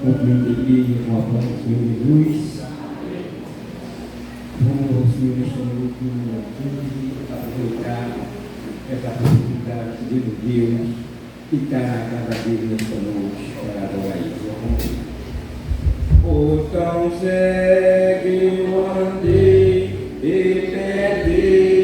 cumprimento a igreja com a paz do Senhor Jesus. Vamos ao Senhor neste minuto 15, aproveitar essa possibilidade de Deus e estar a cada dia nesta noite para adorar Ele. O tão cego andei e perdido aqui.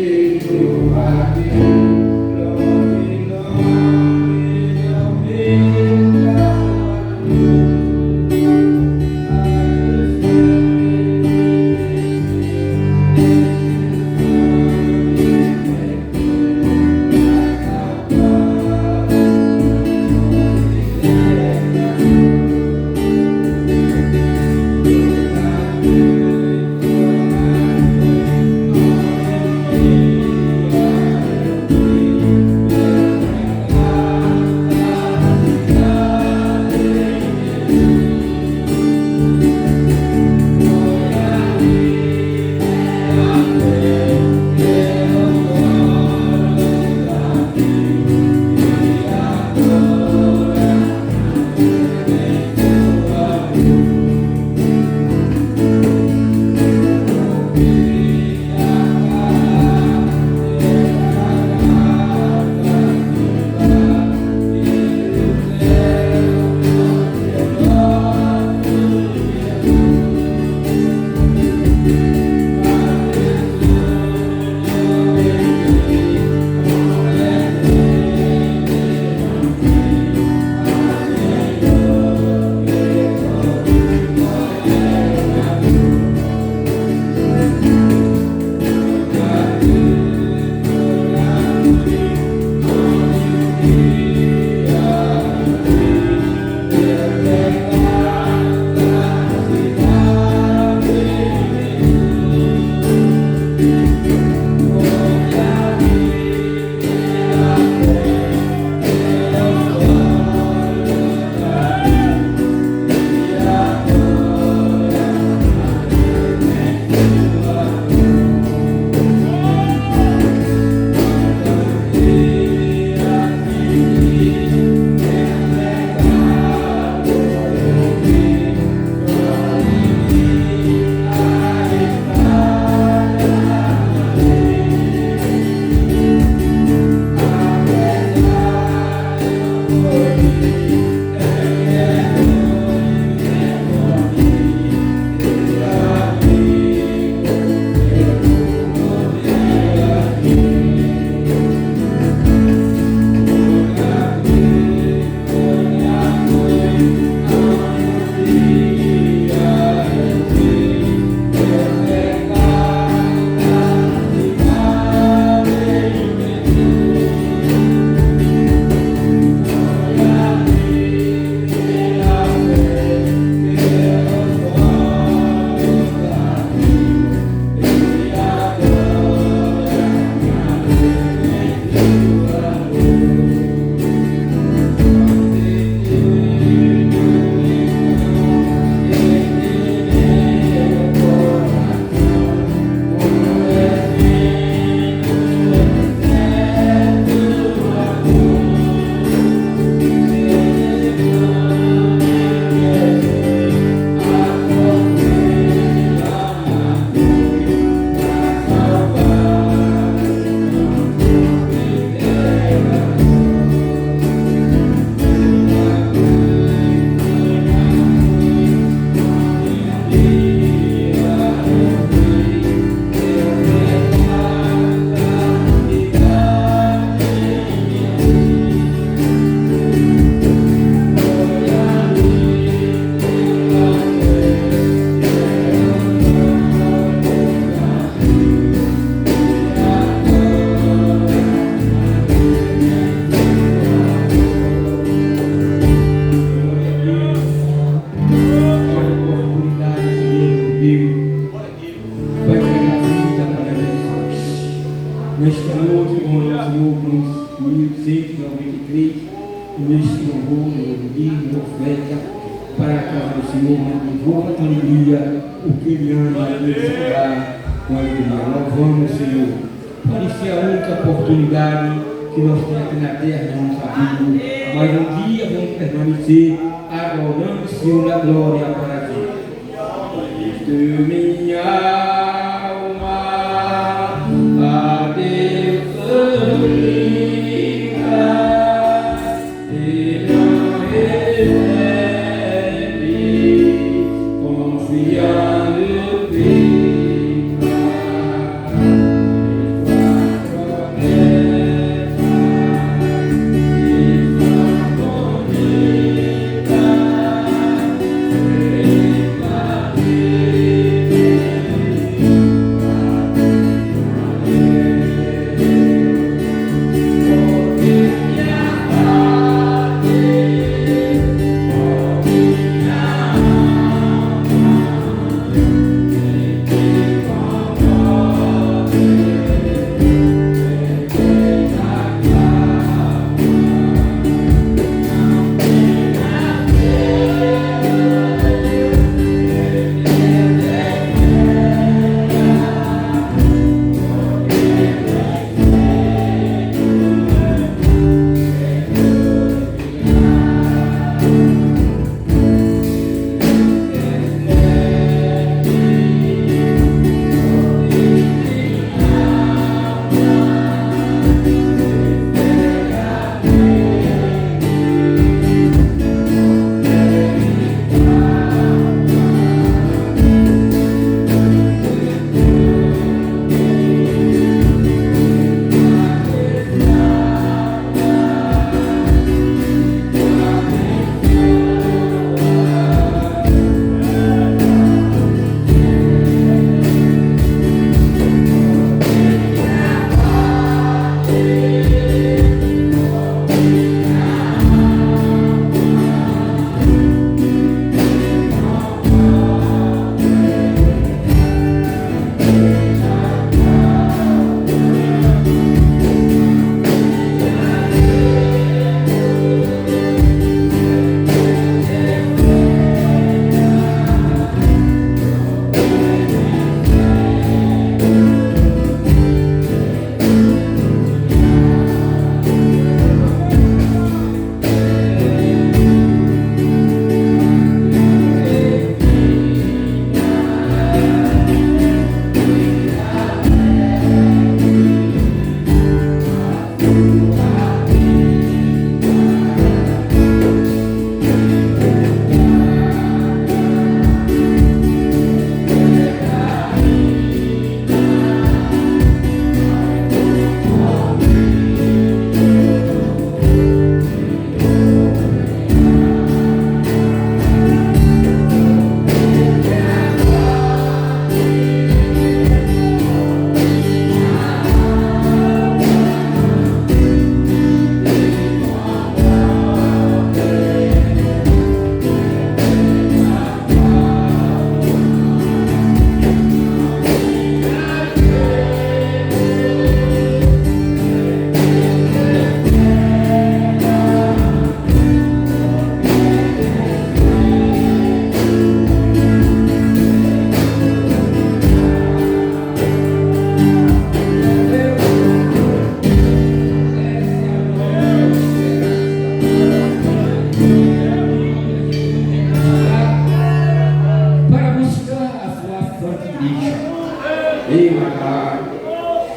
Que nós temos aqui na terra, não sabemos, mas um dia vamos permanecer adoramos, Senhor, a glória para ti. Cristo, minha alma, a Deus glorifica, e não recebe, confiando fica,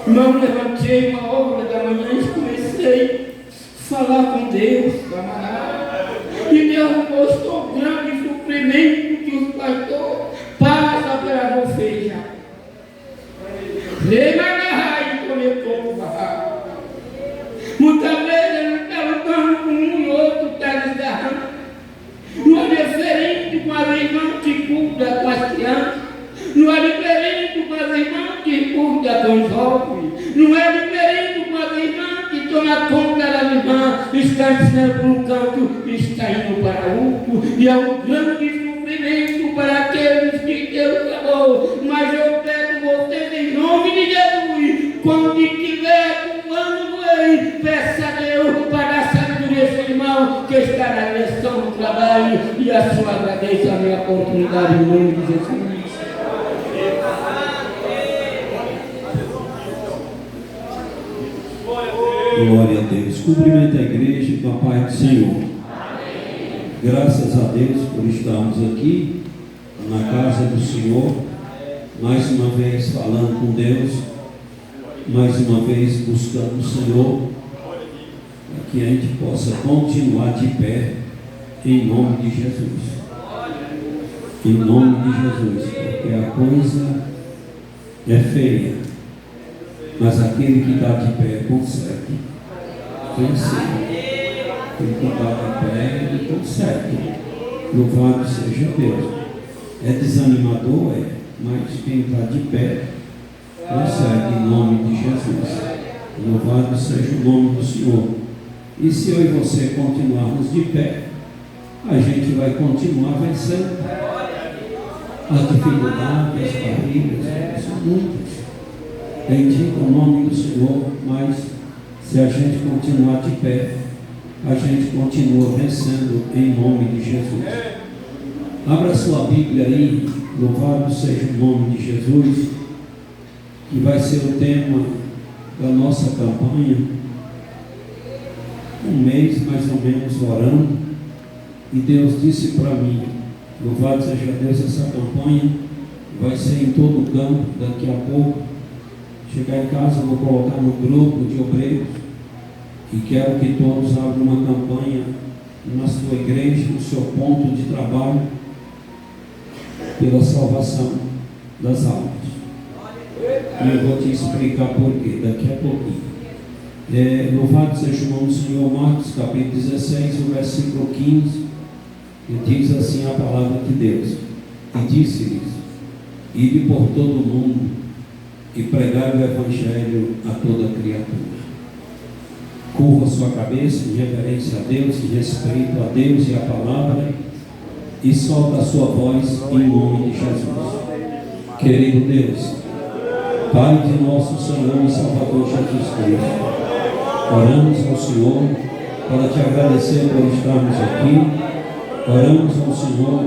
Irmão, levantei uma hora da manhã e comecei a falar com Deus, camarada. E Deus mostrou o grande sofrimento que os pastores passam pela rofeja. Lembra da raiz conectou o barraco. Muitas vezes ele está lutando com um e outro, está desgarrando. Não é diferente com as irmãs que cuidam com as crianças. Não é diferente com as irmãs que cuidam com os jovens. Não é diferente com as irmãs que tomam conta das irmãs. Está ensinando para um canto, está indo para outro. E é um grande sofrimento para aqueles que Deus chamou. Mas eu peço vocês em nome de Jesus, quando estiver com o ano do rei, peça a Deus para dar sabedoria a esse irmão que está na direção do trabalho. E assim eu agradeço a minha oportunidade em nome de Jesus. Glória a Deus. Cumprimenta a igreja com a paz do Senhor. Amém. Graças a Deus por estarmos aqui na casa do Senhor, mais uma vez falando com Deus, mais uma vez buscando o Senhor, para que a gente possa continuar de pé, em nome de Jesus. Em nome de Jesus, porque a coisa é feia, mas aquele que está de pé consegue vencer. Ele que está de pé, ele consegue. Louvado seja Deus. É desanimador, mas quem está de pé consegue, em nome de Jesus. Louvado seja o nome do Senhor. E se eu e você continuarmos de pé, a gente vai continuar vencendo. As dificuldades, as barreiras, são muitas. Bendito o nome do Senhor, mas se a gente continuar de pé, a gente continua vencendo em nome de Jesus. Abra sua Bíblia aí, louvado seja o nome de Jesus, que vai ser o tema da nossa campanha. Um mês mais ou menos orando, e Deus disse para mim: louvado seja Deus, essa campanha vai ser em todo o campo. Daqui a pouco, chegar em casa, vou colocar no grupo de obreiros, e quero que todos abram uma campanha na sua igreja, no seu ponto de trabalho, pela salvação das almas. E eu vou te explicar por quê daqui a pouquinho. Louvado seja o nome do Senhor. Marcos capítulo 16, o versículo 15, e diz assim a palavra de Deus: e disse-lhes: ide por todo o mundo e pregai o evangelho a toda criatura. Curva sua cabeça em reverência a Deus, em respeito a Deus e a palavra, e solta a sua voz em nome de Jesus. Querido Deus, Pai de nosso Senhor e Salvador Jesus Cristo, oramos ao Senhor para te agradecer por estarmos aqui. Oramos ao Senhor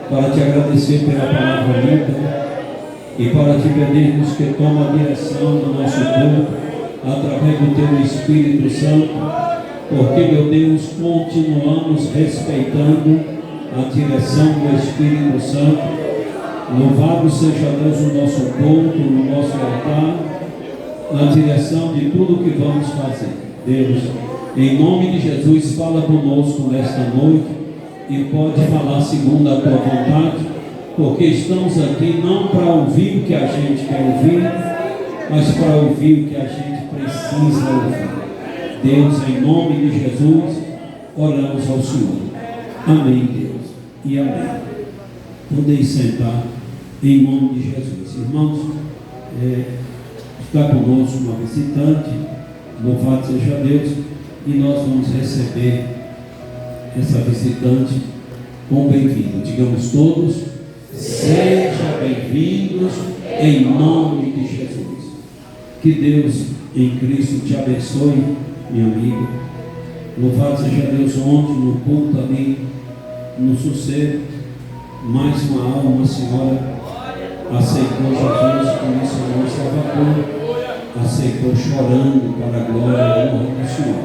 para te agradecer pela palavra lida e para te pedirmos que tome a direção do nosso corpo através do teu Espírito Santo, porque, meu Deus, continuamos respeitando a direção do Espírito Santo. Louvado seja Deus o nosso culto, no nosso altar, na direção de tudo que vamos fazer. Deus, em nome de Jesus, fala conosco nesta noite, e pode falar segundo a tua vontade, porque estamos aqui não para ouvir o que a gente quer ouvir, mas para ouvir o que a gente precisa ouvir. Deus, em nome de Jesus, oramos ao Senhor. Amém, Deus, e amém. Podeis sentar em nome de Jesus. Irmãos, está conosco uma visitante, louvado seja Deus, e nós vamos receber essa visitante com bem-vindo. Digamos todos: seja bem-vindos em nome de Jesus. Que Deus em Cristo te abençoe, minha amiga. Louvado seja Deus. Ontem no culto ali no Sossego, mais uma alma, uma senhora aceitou Jesus como Senhor Salvador, aceitou chorando para a glória e a honra do Senhor.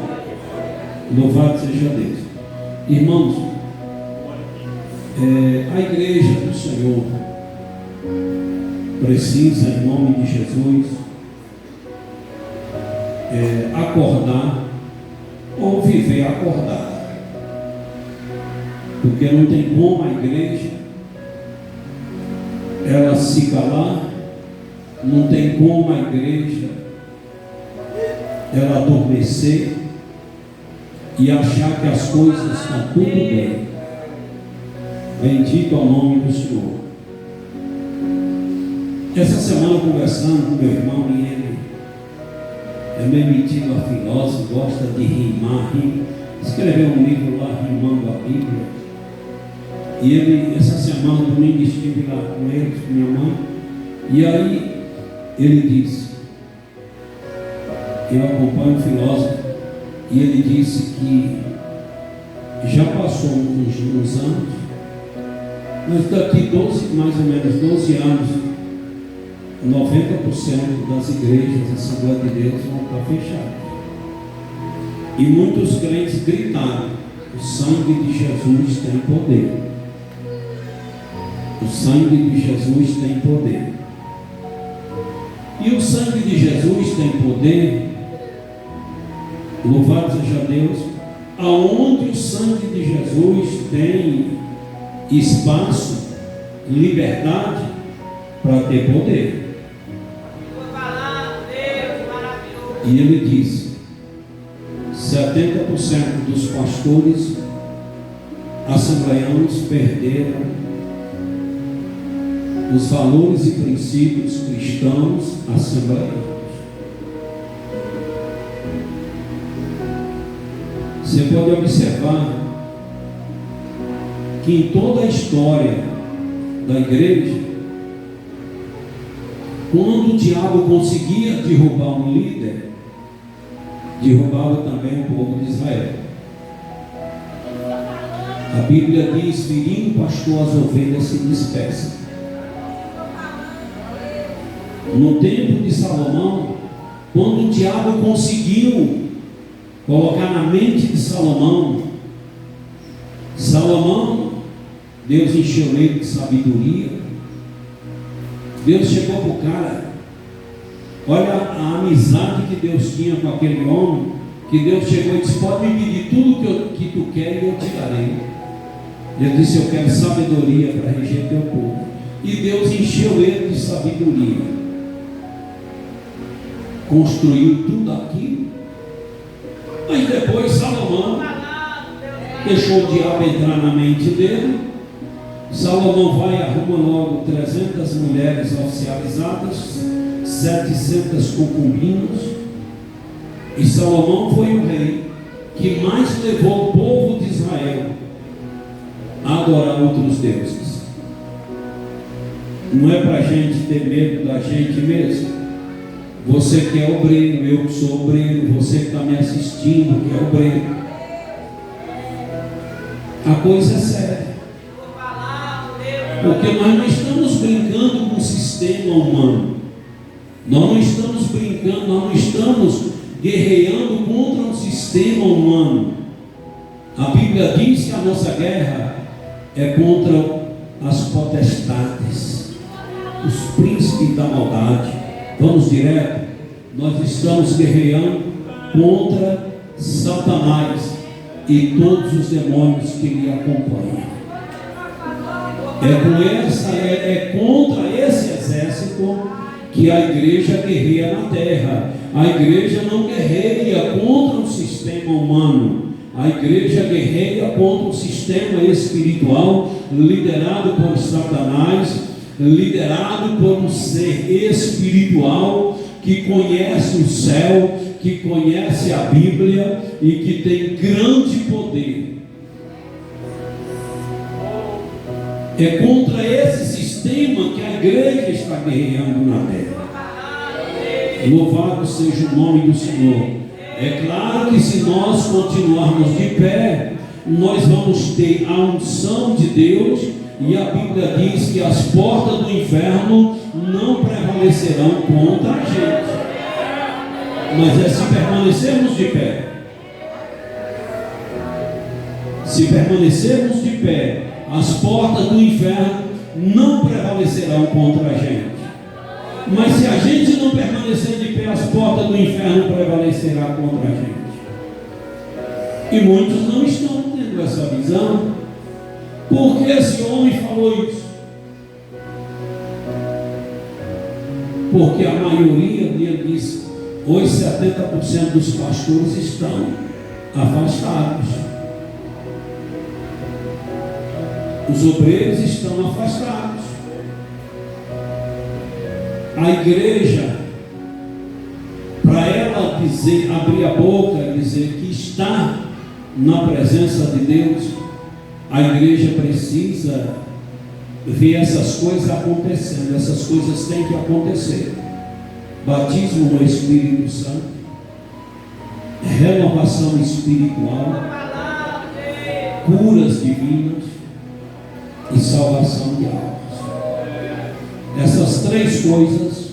Louvado seja Deus. Irmãos, a igreja do Senhor precisa, em nome de Jesus, acordar ou viver acordada, porque não tem como a igreja ela se calar, não tem como a igreja ela adormecer e achar que as coisas estão tudo bem. Bendito é o nome do Senhor. Essa semana, conversando com meu irmão, e ele é meio metido a filósofo, gosta de rimar, escreveu um livro lá rimando a Bíblia. E ele, essa semana, domingo, estive lá com ele, com minha mãe, e aí ele disse, eu acompanho um filósofo, e ele disse que já passou uns anos, mas daqui mais ou menos 12 anos, 90% das igrejas da Assembleia de Deus vão estar fechadas. E muitos crentes gritaram O sangue de Jesus tem poder. O sangue de Jesus tem poder. E o sangue de Jesus tem poder, louvado seja Deus, aonde o sangue de Jesus tem espaço, liberdade para ter poder. E ele diz: 70% dos pastores assembleianos perderam os valores e princípios cristãos assembleianos. Você pode observar que em toda a história da igreja, quando o diabo conseguia derrubar um líder, derrubava também o povo de Israel. A Bíblia diz: ferindo o pastor, as ovelhas se dispersam. No tempo de Salomão, quando o diabo conseguiu colocar na mente de Salomão, Deus encheu ele de sabedoria. Deus chegou para o cara, olha a amizade que Deus tinha com aquele homem, que Deus chegou e disse: pode me pedir tudo que tu quer e eu te darei. Ele disse: eu quero sabedoria para reger teu povo. E Deus encheu ele de sabedoria, construiu tudo aquilo. Mas depois Salomão deixou o diabo entrar na mente dele. Salomão vai e arruma logo 300 mulheres oficializadas, 700 concubinas. E Salomão foi o rei que mais levou o povo de Israel a adorar outros deuses. Não é para a gente ter medo da gente mesmo. Você que é obreiro, eu que sou obreiro, você que está me assistindo, que é obreiro, a coisa é séria. Porque nós não estamos brincando com o sistema humano. Nós não estamos brincando, nós não estamos guerreando contra um sistema humano. A Bíblia diz que a nossa guerra é contra as potestades, os príncipes da maldade. Vamos direto, nós estamos guerreando contra Satanás e todos os demônios que lhe acompanham. É contra esse exército que a igreja guerreia na terra. A igreja não guerreia contra o sistema humano. A igreja guerreia contra o sistema espiritual liderado por Satanás, liderado por um ser espiritual que conhece o céu, que conhece a Bíblia e que tem grande poder. É contra esse sistema que a igreja está guerreando na terra. Louvado seja o nome do Senhor. É claro que se nós continuarmos de pé, nós vamos ter a unção de Deus. E a Bíblia diz que as portas do inferno não prevalecerão contra a gente. Mas é se permanecermos de pé. Se permanecermos de pé, as portas do inferno não prevalecerão contra a gente. Mas se a gente não permanecer de pé, as portas do inferno prevalecerão contra a gente. E muitos não estão tendo essa visão. Por que esse homem falou isso? Porque a maioria dele disse: hoje 70% dos pastores estão afastados. Os obreiros estão afastados. A igreja, para ela dizer, abrir a boca e dizer que está na presença de Deus, a igreja precisa ver essas coisas acontecendo. Essas coisas têm que acontecer: batismo no Espírito Santo, renovação espiritual, curas divinas e salvação de almas. Essas três coisas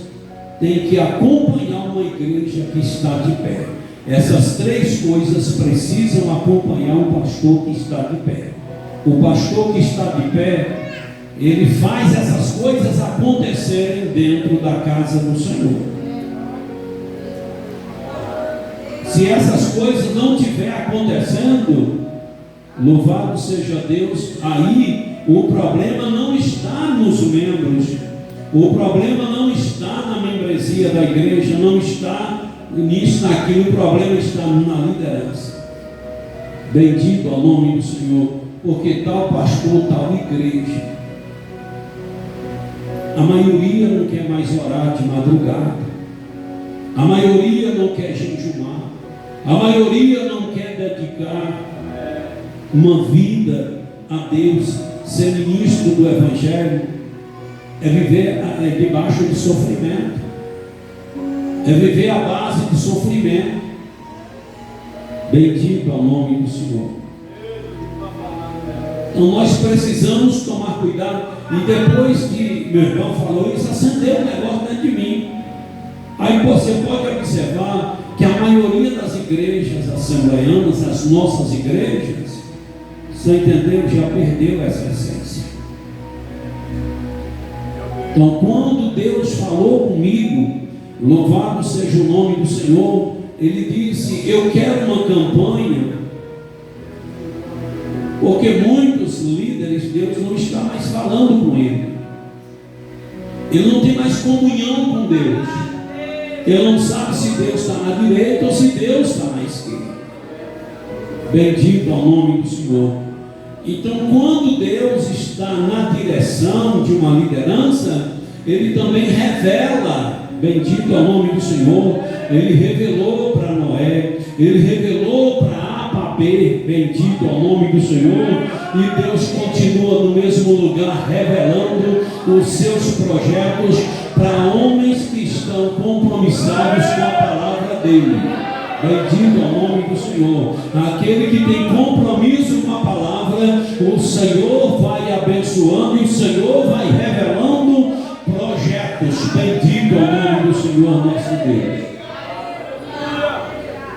têm que acompanhar uma igreja que está de pé. Essas três coisas precisam acompanhar o pastor que está de pé. O pastor que está de pé, ele faz essas coisas acontecerem dentro da casa do Senhor. Se essas coisas não estiver acontecendo, louvado seja Deus, aí o problema não está nos membros, o problema não está na membresia da igreja, não está nisso, naquilo, o problema está na liderança. Bendito ao nome do Senhor, porque tal pastor, tal igreja, a maioria não quer mais orar de madrugada, a maioria não quer jejumar, a maioria não quer dedicar uma vida a Deus, ser ministro do Evangelho, é viver debaixo de sofrimento, é viver à base de sofrimento. Bendito ao nome do Senhor. Então nós precisamos tomar cuidado. E depois que meu irmão falou isso, acendeu um negócio dentro de mim. Aí você pode observar que a maioria das igrejas assembleianas, as nossas igrejas, você entendeu? Já perdeu essa essência. Então quando Deus falou comigo, louvado seja o nome do Senhor, Ele disse: eu quero uma campanha, porque muitos líderes, Deus não está mais falando com ele, ele não tem mais comunhão com Deus, ele não sabe se Deus está na direita ou se Deus está na esquerda. Bendito ao nome do Senhor. Então quando Deus está na direção de uma liderança, Ele também revela. Bendito ao nome do Senhor. Ele revelou para Noé, Ele revelou para Ababê, bendito ao nome do Senhor. E Deus continua no mesmo lugar, revelando os seus projetos para homens que estão compromissados com a palavra dEle. Bendito ao nome do Senhor. Aquele que tem compromisso com a palavra, o Senhor vai abençoando e o Senhor vai revelando projetos. Bendito ao nome do Senhor nosso Deus.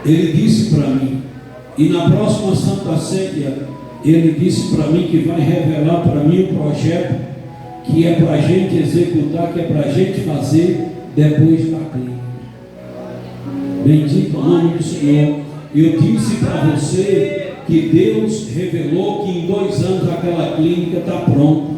Ele disse para mim, e na próxima Santa Ceia, Ele disse para mim que vai revelar para mim o projeto que é para a gente executar, que é para a gente fazer depois da clínica. Bendito o nome do Senhor. Eu disse para você que Deus revelou que em 2 anos aquela clínica está pronta.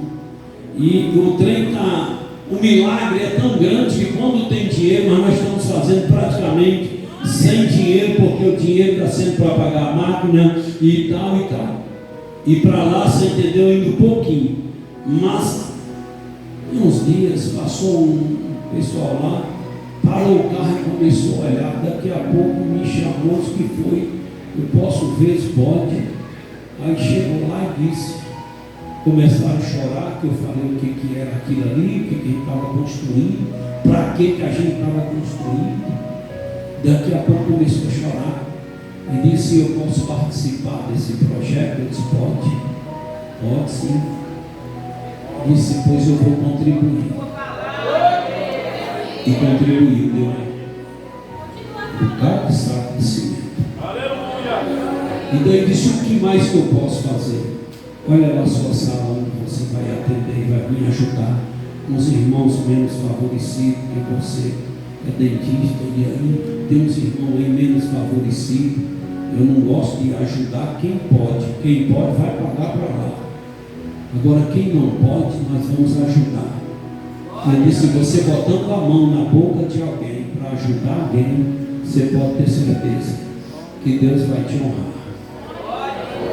E o trem está, o milagre é tão grande que quando tem dinheiro, mas nós estamos fazendo praticamente sem dinheiro, porque o dinheiro está sendo para pagar a máquina e tal e tal. E para lá, você entendeu, indo um pouquinho. Mas, em uns dias, passou um pessoal lá, parou o carro e começou a olhar. Daqui a pouco me chamou, disse que foi, eu posso ver, pode. Aí chegou lá e disse, começaram a chorar, que eu falei o que era aquilo ali, o que a gente estava construindo, para que a gente estava construindo. Daqui a pouco começou a chorar e disse: eu posso participar desse projeto? Eu disse: pode sim. Disse: pois eu vou contribuir. E contribuiu, deu um bocado de saco de cimento. E daí disse: o que mais que eu posso fazer? Olha lá a sua sala onde você vai atender e vai me ajudar com os irmãos menos favorecidos que você. É dentista, e aí tem uns irmãos aí menos favorecidos. Eu não gosto de ajudar quem pode vai pagar para lá. Agora quem não pode, nós vamos ajudar. Ele disse: você botando a mão na boca de alguém para ajudar alguém, você pode ter certeza que Deus vai te honrar.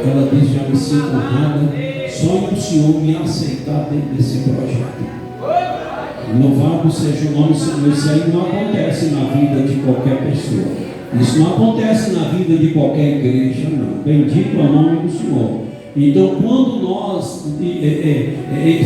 Ela disse: já me sinto honrada só o Senhor me aceitar dentro desse projeto. Louvado seja o nome do Senhor. Isso aí não acontece na vida de qualquer pessoa. Isso não acontece na vida de qualquer igreja, não. Bendito é o nome do Senhor. Então, quando nós,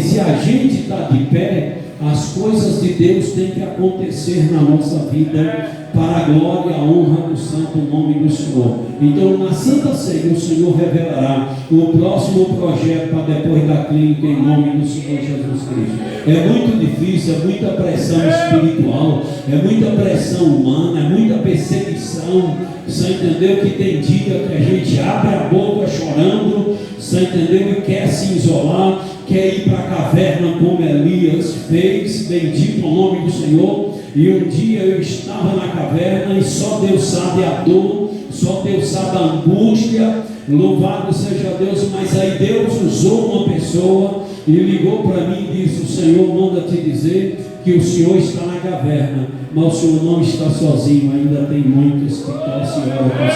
se a gente está de pé, As coisas de Deus têm que acontecer na nossa vida para a glória e a honra do santo nome do Senhor. Então, na Santa Ceia, o Senhor revelará o próximo projeto para depois da clínica, em nome do Senhor Jesus Cristo. É muito difícil, é muita pressão espiritual, é muita pressão humana, é muita perseguição. Você entendeu que tem dia que a gente abre a boca chorando, você entendeu, e quer se isolar, quer ir para a caverna como Elias fez, bendito o nome do Senhor. E um dia eu estava na caverna e só Deus sabe a dor, só Deus sabe a angústia, louvado seja Deus. Mas aí Deus usou uma pessoa e ligou para mim e disse: o Senhor manda te dizer que o Senhor está na caverna, mas o Senhor não está sozinho, ainda tem muitos que estão ansiosos com o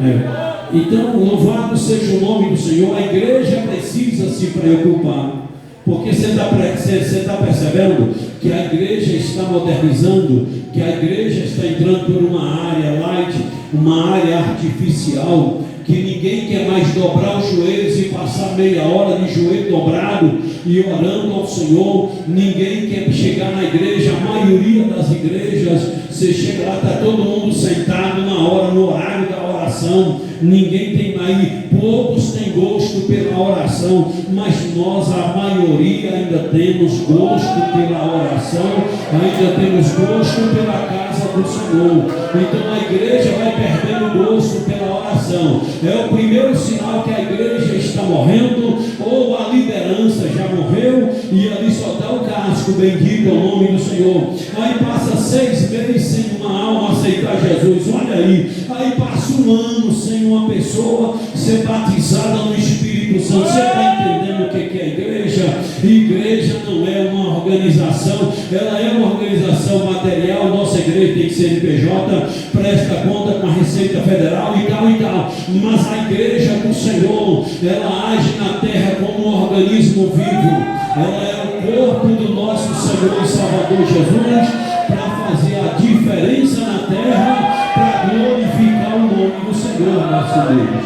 Senhor. Então, louvado seja o nome do Senhor. A igreja precisa se preocupar, porque você está percebendo que a igreja está modernizando, que a igreja está entrando por uma área light, uma área artificial, que ninguém quer mais dobrar os joelhos e passar meia hora de joelho dobrado e orando ao Senhor. Ninguém quer chegar na igreja. A maioria das igrejas, você chega lá, está todo mundo sentado na hora, no horário da oração. Ninguém tem mais, poucos têm gosto pela oração, mas nós, a maioria, ainda temos gosto pela oração, ainda temos gosto pela casa do Senhor. Então a igreja vai perdendo gosto pela oração. É o primeiro sinal que a igreja está morrendo, ou a liderança já morreu e ali só dá o casco, bendito é o nome do Senhor. Aí passa 6 meses sem uma alma aceitar Jesus, olha aí passa um ano sem uma pessoa ser batizada no Espírito Santo. Você está entendendo o que é igreja? Igreja não é uma organização, ela é uma organização material. Nossa igreja tem CNPJ, presta conta com a Receita Federal e tal, mas a igreja do Senhor, ela age na terra como um organismo vivo. Ela é o corpo do nosso Senhor e Salvador Jesus, para fazer a diferença na terra, para glorificar o nome do Senhor nosso Deus.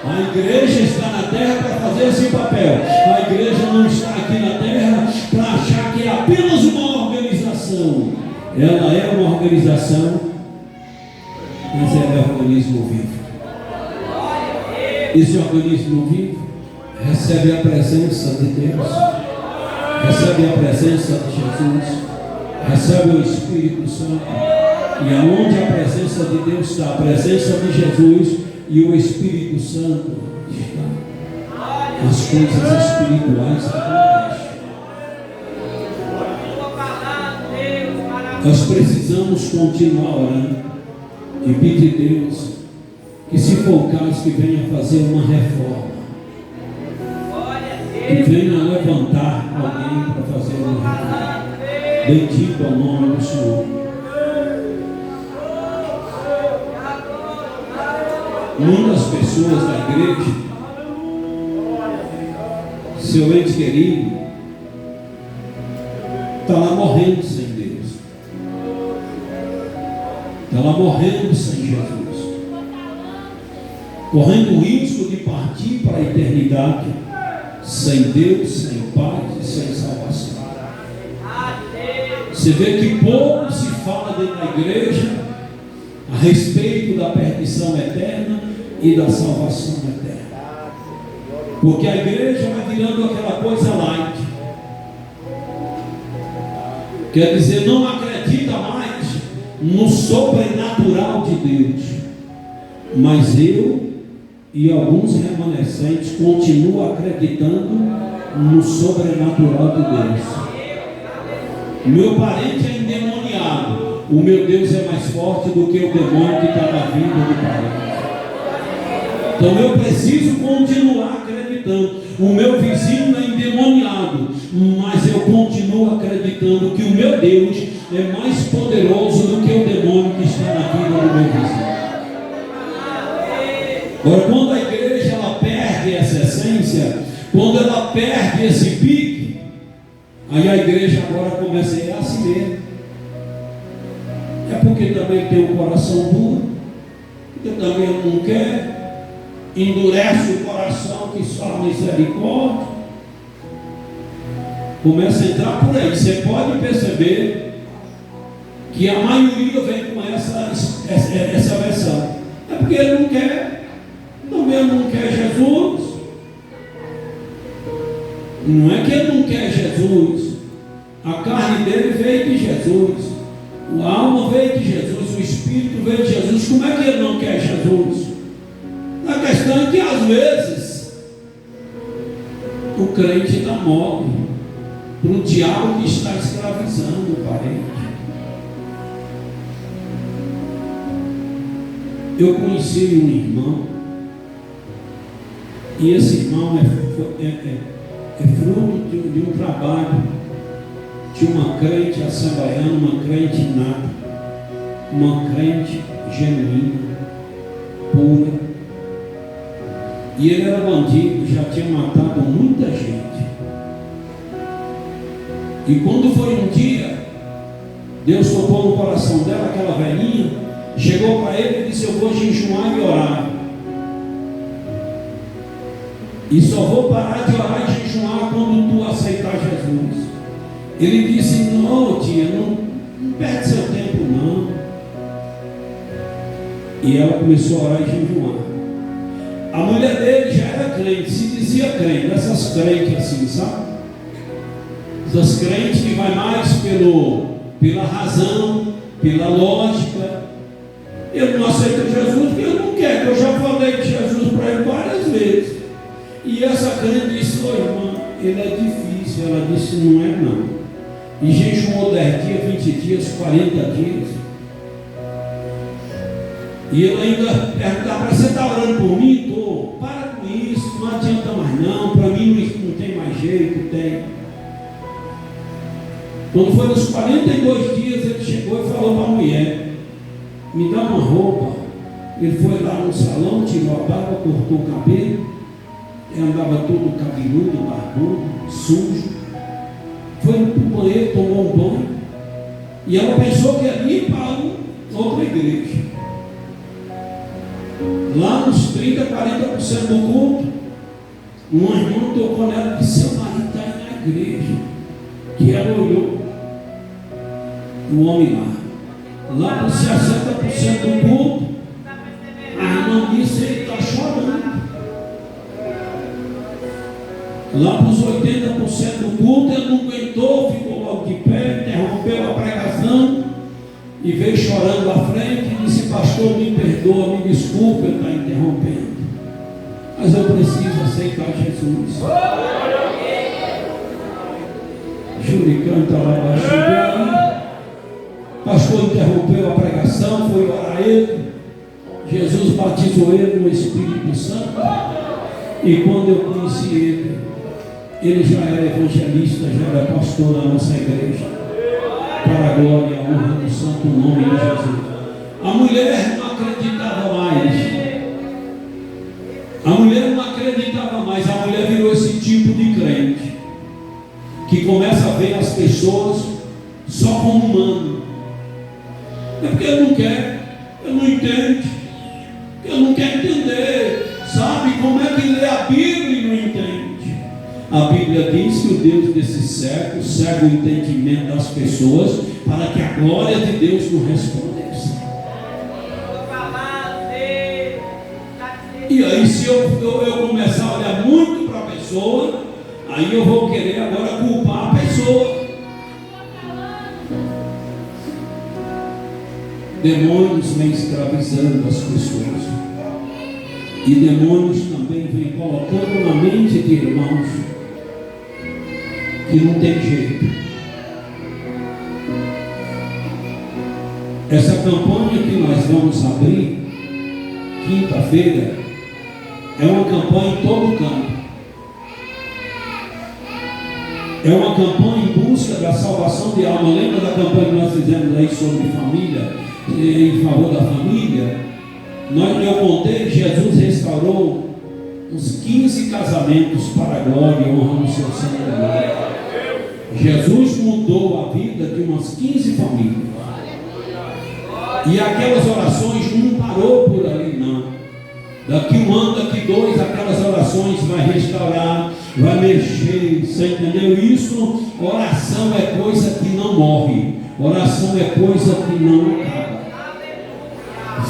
A igreja está na terra para fazer esse papel. A igreja não está aqui na terra para achar que é apenas uma organização. Ela é uma organização, mas ela é um organismo vivo. Esse organismo vivo recebe a presença de Deus, recebe a presença de Jesus, recebe o Espírito Santo. E aonde a presença de Deus está, a presença de Jesus e o Espírito Santo está, as coisas espirituais acontecem. Nós precisamos continuar orando e pedir a Deus que, se for o caso, que venha fazer uma reforma, que venha levantar alguém para fazer uma reforma. Bendito é o nome do Senhor. Muitas pessoas da igreja, seu ente querido, está lá morrendo sem Deus, está lá morrendo sem Jesus, correndo o risco de partir para a eternidade sem Deus, sem paz e sem salvação. Você vê que pouco se fala dentro da igreja a respeito da perdição eterna e da salvação eterna, porque a igreja vai virando aquela coisa light, quer dizer, não acredita mais no sobrenatural de Deus, mas eu e alguns remanescentes continuam acreditando no sobrenatural de Deus. Meu parente é endemoniado, o meu Deus é mais forte do que o demônio que está na vida do parente. Então eu preciso continuar acreditando. O meu vizinho é endemoniado, mas eu continuo acreditando que o meu Deus é mais poderoso do que o demônio que está na vida do meu vizinho. Agora, quando a igreja ela perde essa essência, quando ela perde esse pique, aí a igreja agora começa a ir assim mesmo. É porque também tem um coração duro, porque também não quer, endurece o coração que só a misericórdia. Começa a entrar por aí. Você pode perceber que a maioria vem com essa versão. É porque ele não quer, também não quer Jesus. Não é que ele não quer Jesus. A carne dele veio de Jesus, a alma veio de Jesus, o espírito veio de Jesus. Como é que ele não quer Jesus? A questão é que às vezes o crente dá mole para o diabo que está escravizando o parente. Eu conheci um irmão, e esse irmão é fruto de um trabalho de uma crente assembleiana, uma crente nata, uma crente genuína, pura. E ele era bandido, já tinha matado muita gente. E quando foi um dia, Deus tocou no coração dela, aquela velhinha, chegou para ele e disse: eu vou jejuar e orar. E só vou parar de orar e jejuar quando tu aceitar Jesus. Ele disse: não, tia, não perde seu tempo não. E ela começou a orar e jejuar. A mulher dele já era crente, se dizia crente, dessas crentes assim, sabe? Essas crentes que vai mais pela razão, pela lógica. Ele não aceita Jesus porque ele não quer, que eu já falei de Jesus para ele várias vezes. E essa crente disse: ô irmã, ele é difícil. Ela disse: não é não. E jejuou 10 dias, 20 dias, 40 dias. E ele ainda perguntava: você está orando por mim? Estou. Para com isso, não adianta mais não. Para mim não tem mais jeito, tem. Quando foi nos 42 dias, ele chegou e falou para a mulher: me dá uma roupa. Ele foi lá no salão, tirou a barba, cortou o cabelo. Ele andava todo cabeludo, barbudo, sujo. Foi para o banheiro, tomou um banho. E ela pensou que ia ir para outra igreja. Lá nos 30%, 40% do culto, uma irmã tocou nela e disse: seu marido está aí na igreja. Que ela olhou o homem lá para os 60% do culto, a irmã disse: ele está chorando. Lá para os 80% do culto, ele não aguentou, ficou logo de pé, interrompeu a pregação e veio chorando à frente e disse: pastor, me perdoa, me desculpa, eu estou interrompendo, mas eu preciso aceitar Jesus. Júri canta lá baixo. Pastor interrompeu a pregação, foi orar ele. Jesus batizou ele no Espírito Santo. E quando eu conheci ele já era evangelista, já era pastor da nossa igreja. Para a glória e a honra do santo nome de Jesus. A mulher não acreditava mais. A mulher não acreditava mais. A mulher virou esse tipo de crente que começa a ver as pessoas só como humano. É porque ele não quer, ele não entende, ele não quer entender. Sabe como é que lê a Bíblia e não entende? A Bíblia diz que o Deus desse século cega o entendimento das pessoas para que a glória de Deus não resplandeça. E aí, se eu começar a olhar muito para a pessoa, aí eu vou querer agora culpar a pessoa. Demônios vêm escravizando as pessoas. E demônios também vêm colocando na mente de irmãos que não tem jeito. Essa campanha que nós vamos abrir quinta-feira é uma campanha em todo o campo. É uma campanha em busca da salvação de alma. Lembra da campanha que nós fizemos aí sobre família, em favor da família? Eu contei que Jesus restaurou uns 15 casamentos para a glória e honra no seu santo nome. Jesus mudou a vida de umas 15 famílias. E aquelas orações não parou por ali não. Daqui um ano, daqui dois, aquelas orações vai restaurar, vai mexer, você entendeu? Isso, oração é coisa que não morre, oração é coisa que não acaba.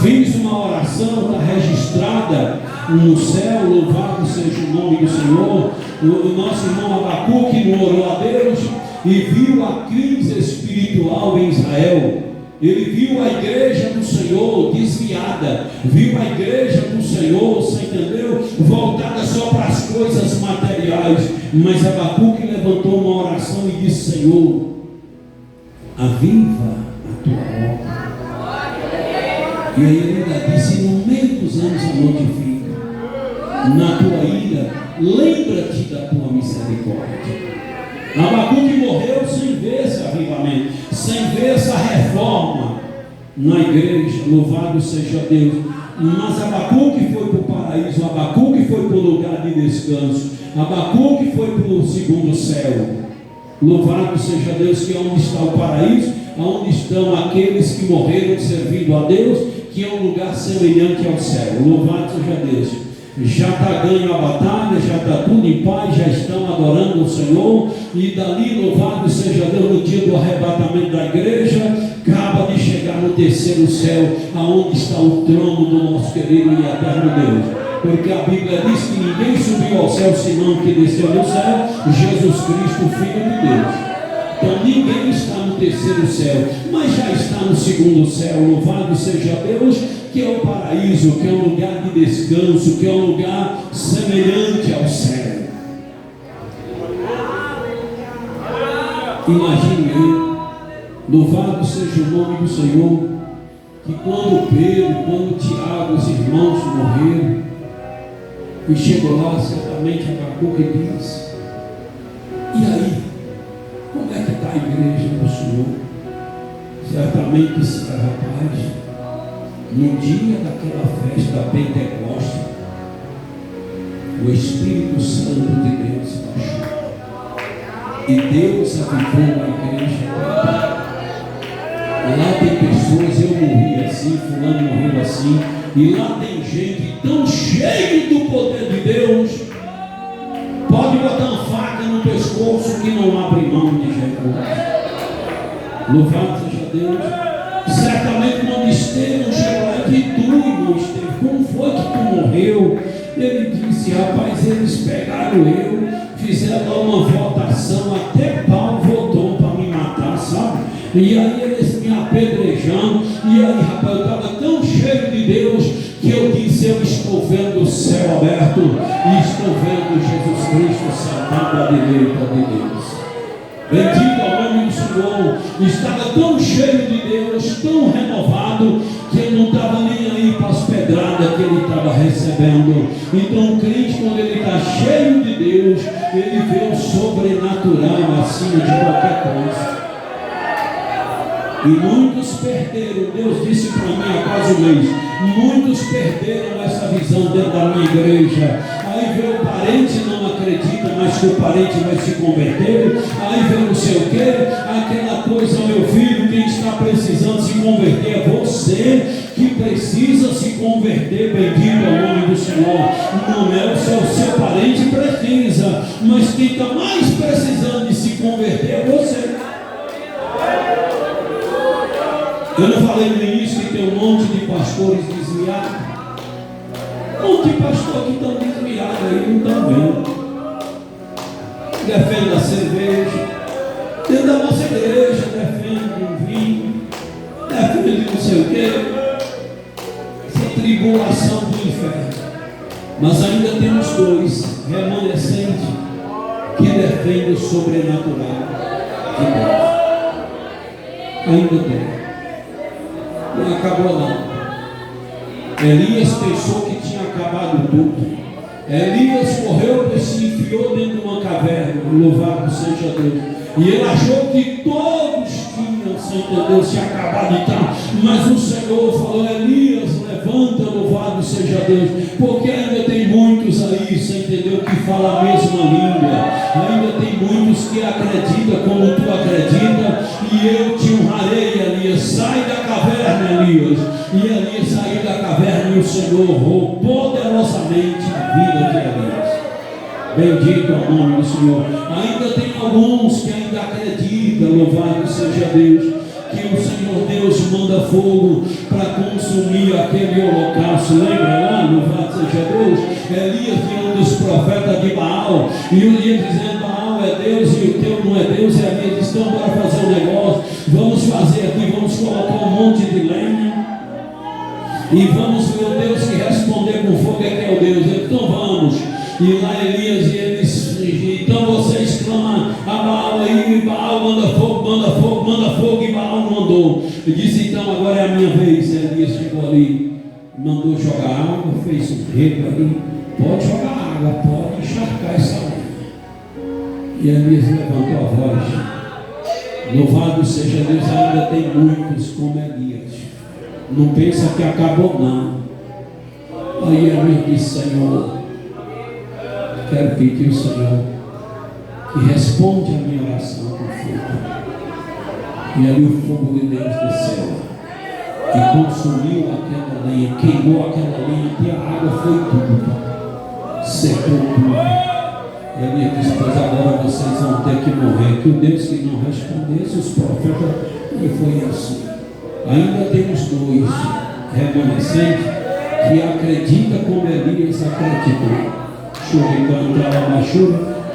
Fiz uma oração, está registrada no céu, louvado seja o nome do Senhor. O nosso irmão Abacuque orou a Deus e viu a crise espiritual em Israel. Ele viu a igreja do Senhor desviada, viu a igreja do Senhor, você entendeu? Voltada só para as coisas materiais. Mas Abacuque levantou uma oração e disse: Senhor, aviva a tua obra. E aí ele ainda disse: no meio dos anos a notifica, na tua ira, lembra-te da tua misericórdia. Abacuque morreu sem ver esse avivamento, sem ver essa reforma na igreja, louvado seja Deus. Mas Abacuque foi para o paraíso, Abacuque foi para o lugar de descanso, Abacuque foi para o segundo céu. Louvado seja Deus, que é onde está o paraíso, onde estão aqueles que morreram servindo a Deus, que é um lugar semelhante ao céu. Louvado seja Deus. Já está ganho a batalha, já está tudo em paz, já estão adorando o Senhor, e dali, louvado seja Deus, no dia do arrebatamento da igreja, acaba de chegar no terceiro céu, aonde está o trono do nosso querido e eterno Deus. Porque a Bíblia diz que ninguém subiu ao céu senão que desceu do céu, Jesus Cristo, Filho de Deus. Então ninguém está no terceiro céu, mas já está no segundo céu. Louvado seja Deus, que é o paraíso, que é um lugar de descanso, que é um lugar semelhante ao céu. Imagine, louvado seja o nome do Senhor, que quando Pedro, quando Tiago, os irmãos morreram, e chegou lá, certamente Abacuque diz: e aí, como é que está a igreja do Senhor? Certamente disse: rapaz, no dia daquela festa Pentecoste, o Espírito Santo de Deus baixou, e Deus avivou a igreja. Lá tem pessoas, eu morri assim, fulano morreu assim, e lá tem gente tão cheia do poder de Deus, pode botar uma faca no pescoço que não abre mão de Jesus. Louvado seja Deus. Certamente quando Estevão chegou aqui, tu, irmão Estevão, como foi que tu morreu? Ele disse: rapaz, eles pegaram eu, fizeram lá uma votação, até Paulo votou para me matar, sabe? E aí eles me apedrejando, e aí, rapaz, eu estava tão cheio de Deus, que eu disse: eu estou vendo o céu aberto, e estou vendo Jesus Cristo sentado à direita de Deus. Bendito ao nome do Senhor. Estava tão cheio de Deus, tão renovado, que ele não estava nem aí para as pedradas que ele estava recebendo. Então o crente, quando ele está cheio de Deus, ele vê o sobrenatural acima de qualquer coisa. E muitos perderam, Deus disse para mim há quase um mês, muitos perderam essa visão dentro da minha igreja. Aí vê o parente, não acredita, mas que o parente vai se converter. Aí vê não sei o que, aquela coisa: meu filho, quem está precisando se converter é você que precisa se converter. Bendito ao nome do Senhor. Não é o seu parente precisa, mas quem está mais precisando de se converter é você. Eu não falei no início que tem um monte de pastores desviados? Um monte de pastores que estão desviados aí, não estão vendo. Defende a cerveja, dentro da nossa igreja, defende o vinho, defende não sei o quê, essa tribulação do inferno. Mas ainda temos dois remanescentes que defendem o sobrenatural de Deus. Ainda tem. Não acabou não. Elias pensou que tinha acabado tudo. Elias correu e se enfiou dentro de uma caverna. Louvado seja Deus. E ele achou que todos tinham, se entendeu, se acabado de tal. Mas o Senhor falou: Elias, levanta, louvado seja Deus. Porque ainda tem muitos aí, se entendeu, que falam a mesma língua. Ainda tem muitos que acreditam como tu acredita. E eu te honrarei, Elias. Sai da caverna, Elias. E Elias saiu da caverna, e o Senhor poderosamente Bendito é o nome do Senhor. Ainda tem alguns que ainda acreditam, louvado seja Deus, que o Senhor Deus manda fogo para consumir aquele holocausto. Lembra lá, louvado seja Deus, Elias diante dos profetas de Baal, e o dia dizendo: Baal é Deus e o teu não é Deus. E Elias disse: então bora fazer um negócio, vamos fazer aqui, vamos colocar um monte de lenha e vamos ver o Deus que responder com fogo é que é o Deus. Então vamos. E lá Elias e eles, então vocês clamam a Baal aí, Baal manda fogo, manda fogo, manda fogo, e Baal mandou. E disse: então agora é a minha vez. Elias chegou ali, mandou jogar água, fez um rego ali, pode jogar água, pode encharcar essa lenha. E Elias levantou a voz: louvado seja Deus, ainda tem muitos como Elias. Não pensa que acabou não. Aí Elias disse: Senhor, quero pedir ao Senhor que responde a minha oração com fogo. E ali o fogo de Deus desceu e consumiu aquela lenha, queimou aquela lenha, e a água foi tudo, secou tudo. E ali ele disse: pois agora vocês vão ter que morrer. Que o Deus que não respondesse os profetas, e foi assim. Ainda temos dois remanescentes que acreditam como Elias acreditou.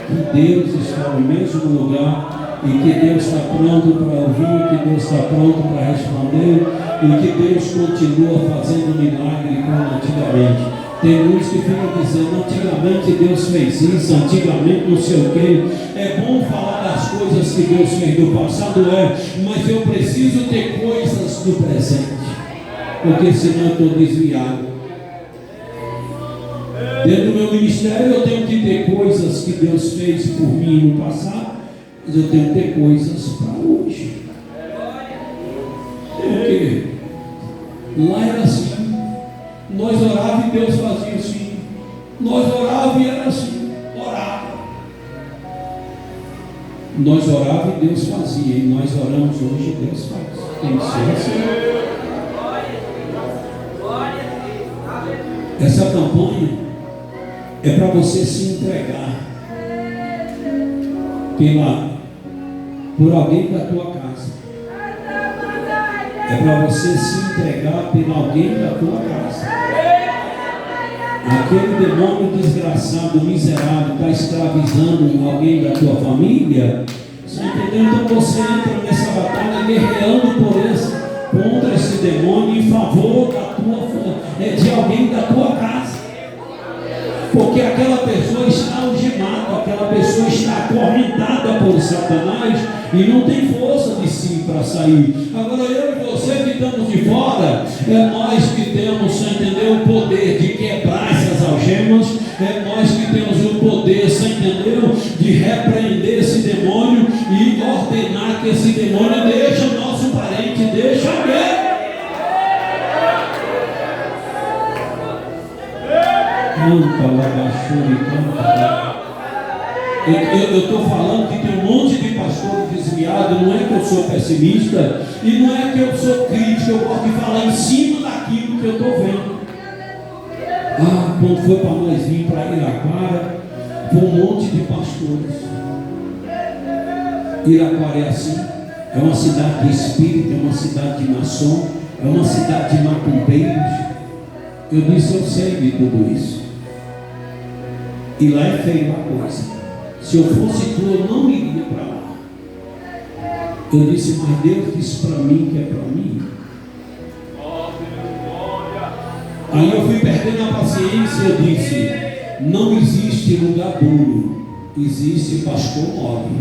Que Deus está no mesmo lugar e que Deus está pronto para ouvir, que Deus está pronto para responder e que Deus continua fazendo milagre como antigamente. Tem muitos que ficam dizendo: antigamente Deus fez isso, antigamente não sei o que. É bom falar das coisas que Deus fez do passado, mas eu preciso ter coisas do presente, porque senão eu estou desviado. Dentro do meu ministério eu tenho que ter coisas que Deus fez por mim no passado, mas eu tenho que ter coisas para hoje. Porque lá era assim, nós orávamos e Deus fazia assim, nós orávamos e era assim, orava. Nós orávamos e Deus fazia, e nós oramos hoje e Deus faz. Tem que ser assim. Essa campanha é para você se entregar por alguém da tua casa. É para você se entregar por alguém da tua casa. Aquele demônio desgraçado, miserável, está escravizando alguém da tua família. Você entendeu? Então você entra nessa batalha guerreando contra esse demônio em favor de alguém da tua casa. Porque aquela pessoa está algemada, aquela pessoa está acorrentada por Satanás e não tem força de si para sair. Agora eu e você que estamos de fora, é nós que temos, você entendeu, o poder de quebrar essas algemas, é nós que temos o poder, você entendeu, de repreender esse demônio e ordenar que esse demônio deixe o nosso parente, deixe alguém. Eu estou falando que tem um monte de pastor desviado. Não é que eu sou pessimista e não é que eu sou crítico. Eu gosto de falar em cima daquilo que eu estou vendo. Quando foi para nós vir para Iraquara, foi um monte de pastores. Iraquara é assim, é uma cidade de espírito, é uma cidade de maçom, é uma cidade de macumbeiros. Eu disse: eu sei de tudo isso. E lá é feio a coisa. Se eu fosse tu, eu não iria para lá. Eu disse: mas Deus disse para mim que é para mim. Aí eu fui perdendo a paciência. Eu disse: não existe lugar duro, existe pastor nobre.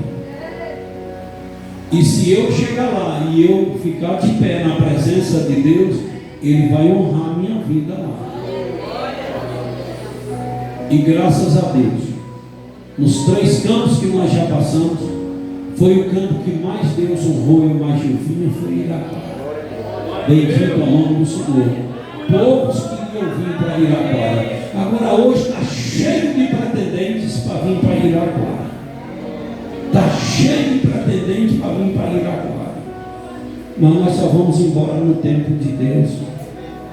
E se eu chegar lá e eu ficar de pé na presença de Deus, Ele vai honrar a minha vida lá. E graças a Deus, nos 3 campos que nós já passamos, foi o campo que mais Deus honrou e mais Gilvinha foi Iraquara. Bendito ao nome do Senhor. Poucos queriam vir para Iraquara. Agora hoje está cheio de pretendentes para vir para Iraquara. Está cheio de pretendentes para vir para Iraquara. Mas nós só vamos embora no tempo de Deus.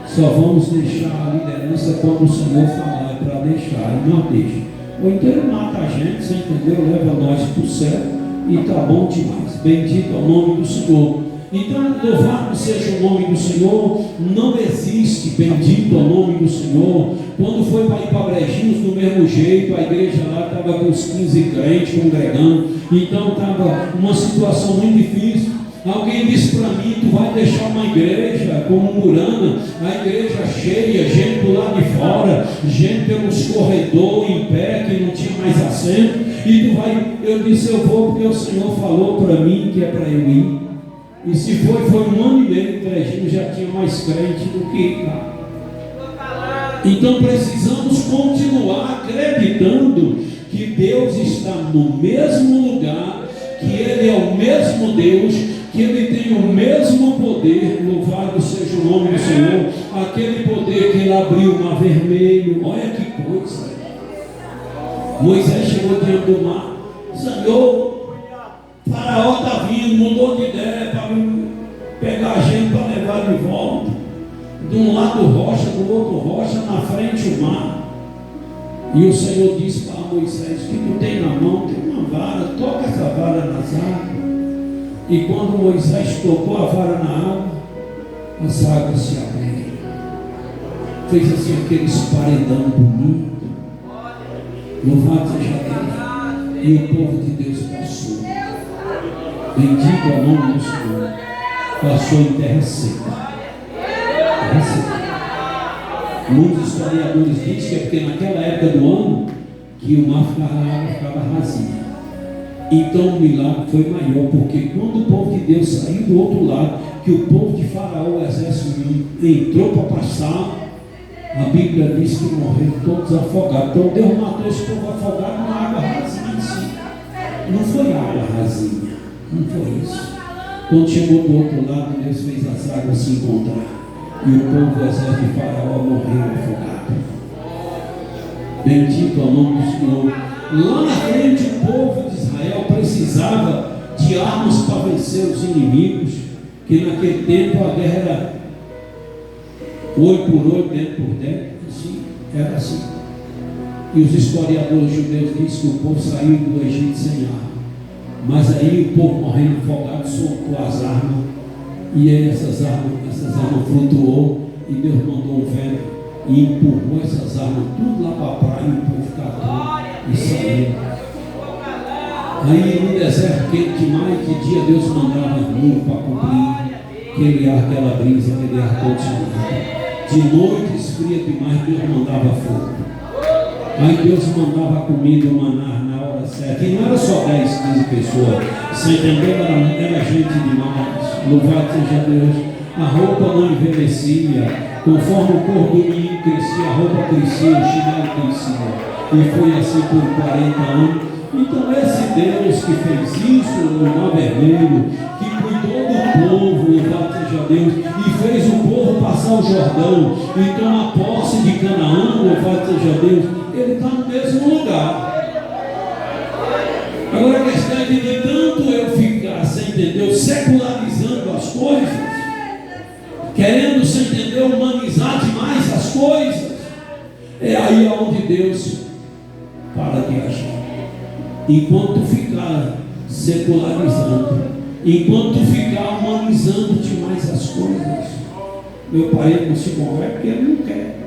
Só vamos deixar a liderança quando o Senhor falar para deixar. Não deixa. Ou então ele mata a gente, você entendeu? Leva nós para o céu e está bom demais. Bendito é o nome do Senhor. Então, louvado seja o nome do Senhor. Não existe, bendito é o nome do Senhor. Quando foi para ir para Brejinhos, do mesmo jeito, a igreja lá estava com os 15 crentes congregando. Então estava uma situação muito difícil. Alguém disse para mim: tu vai deixar uma igreja como Murana, a igreja cheia, gente do lado de fora, gente pelos corredores em pé, que não tinha mais assento, e tu vai. Eu disse: eu vou porque o Senhor falou para mim que é para eu ir. E se foi 1 ano e meio, Brejinho já tinha mais crente do que lá. Então precisamos continuar acreditando que Deus está no mesmo lugar, que Ele é o mesmo Deus, que Ele tem o mesmo poder. Louvado seja o nome do Senhor. Aquele poder que Ele abriu o mar vermelho. Olha que coisa. Moisés chegou diante do mar: Senhor, Faraó está vindo, mudou de ideia para pegar a gente para levar de volta. De um lado rocha, do outro rocha, na frente o mar. E o Senhor disse para Moisés: o que tu tem na mão? Tem uma vara, toca essa vara nas águas. E quando Moisés tocou a vara na água, as águas se abriram. Fez assim aqueles paredão bonito. Louvado seja Deus. E o povo de Deus passou. Bendito é o nome do Senhor. Passou em terra seca. Terra seca. Muitos historiadores dizem que é porque naquela época do ano que o mar ficava rasinho. Então o milagre foi maior, porque quando o povo de Deus saiu do outro lado, que o povo de Faraó, o exército entrou para passar, a Bíblia diz que morreram todos afogados. Então Deus matou esse povo afogado na água rasinha em si. Não foi água rasinha, não foi isso. Quando chegou do outro lado, Deus fez as águas se encontrar, e o povo do exército de Faraó morreu afogado. Bendito é o nome do Senhor. Lá na frente, o povo de Israel precisava de armas para vencer os inimigos, que naquele tempo a guerra era olho por olho, dente por dente, assim, era assim. E os historiadores judeus dizem que o povo saiu do Egito sem arma. Mas aí o povo morrendo afogado soltou as armas, e aí essas armas flutuou, e Deus mandou um vento e empurrou essas armas tudo lá para a praia, e o povo catou e saiu. Aí no deserto quente demais, que dia Deus mandava nuvem para cumprir aquela brisa, aquele ar condicionado. De noite esfria demais, Deus mandava fogo. Aí Deus mandava comida, o maná na hora certa. E não era só 10, 15 pessoas. Você entendeu? Era gente demais. Louvado seja Deus. A roupa não envelhecia. Conforme o corpo do menino crescia, a roupa crescia, o chinelo crescia. E foi assim por 40 anos. Então esse Deus que fez isso no Mar Vermelho, que cuidou do povo, louvado seja Deus, e fez o povo passar o Jordão e tomar posse de Canaã, louvado seja Deus, Ele está no mesmo lugar. Agora a questão é de tanto eu ficar, você entendeu, secularizando as coisas, querendo, você entendeu, humanizar demais as coisas, é aí onde Deus para de agir. Enquanto ficar secularizando, enquanto ficar humanizando demais as coisas, meu parente não se converte porque ele não quer.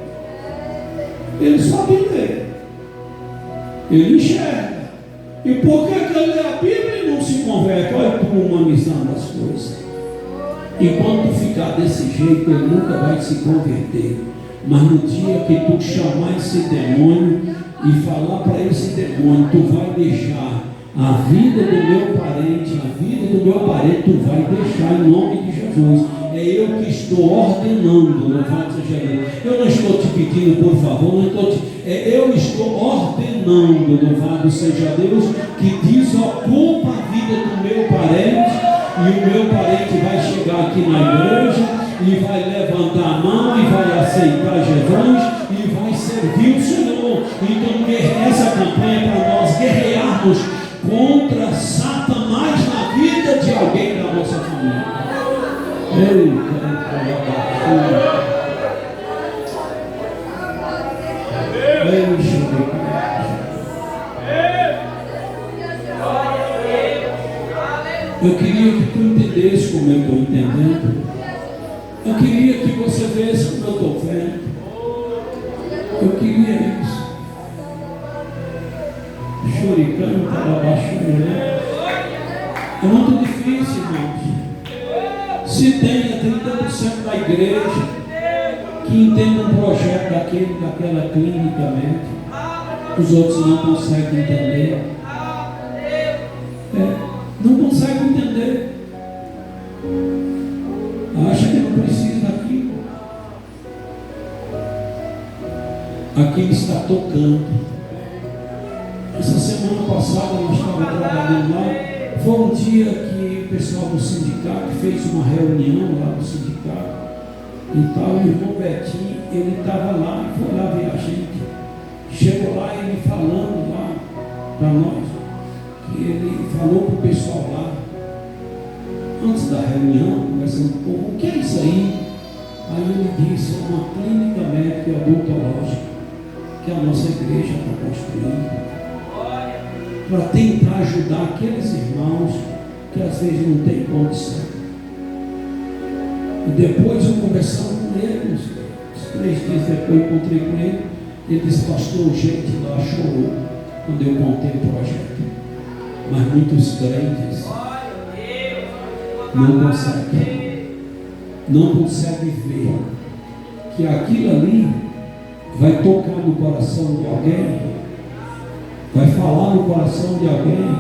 Ele sabe ler, ele enxerga. E por que ele lê a Bíblia e não se converte? Olha tu humanizando as coisas. Enquanto ficar desse jeito, ele nunca vai se converter. Mas no dia que tu chamar esse demônio e falar para esse demônio, tu vai deixar a vida do meu parente, tu vai deixar em nome de Jesus. É eu que estou ordenando, louvado seja Deus. Eu não estou te pedindo, por favor, eu estou ordenando, louvado seja Deus, que desocupa a vida do meu parente, e o meu parente vai chegar aqui na igreja e vai levantar a mão e vai aceitar Jesus e vai servir o Senhor. Então essa campanha é para nós guerrearmos contra Satanás na vida de alguém da nossa família. Eu queria que tu entendesse como eu estou entendendo. Eu queria que você visse como eu estou vendo. Eu queria isso. Choricando para baixo, né? É muito difícil, irmãos. Se tenha 30% da igreja que entenda um projeto daquela clínica médica, os outros não conseguem entender. Não conseguem entender. Acha que não precisa daquilo. Aquilo está tocando. Essa semana passada nós estávamos trabalhando lá. Foi um dia que o pessoal do sindicato fez uma reunião lá no sindicato e tal. O irmão Betinho, ele estava lá e foi lá ver a gente. Chegou lá ele falando lá para nós, que ele falou para o pessoal lá, antes da reunião, conversando com o povo, o que é isso aí? Aí ele disse, é uma clínica médica e odontológica que a nossa igreja está construindo para tentar ajudar aqueles irmãos que às vezes não têm condição. E depois eu conversando com ele, uns 3 dias depois eu encontrei com ele, ele disse, pastor, gente lá chorou quando eu contei o projeto. Mas muitos crentes não conseguem ver que aquilo ali vai tocar no coração de alguém, vai falar no coração de alguém,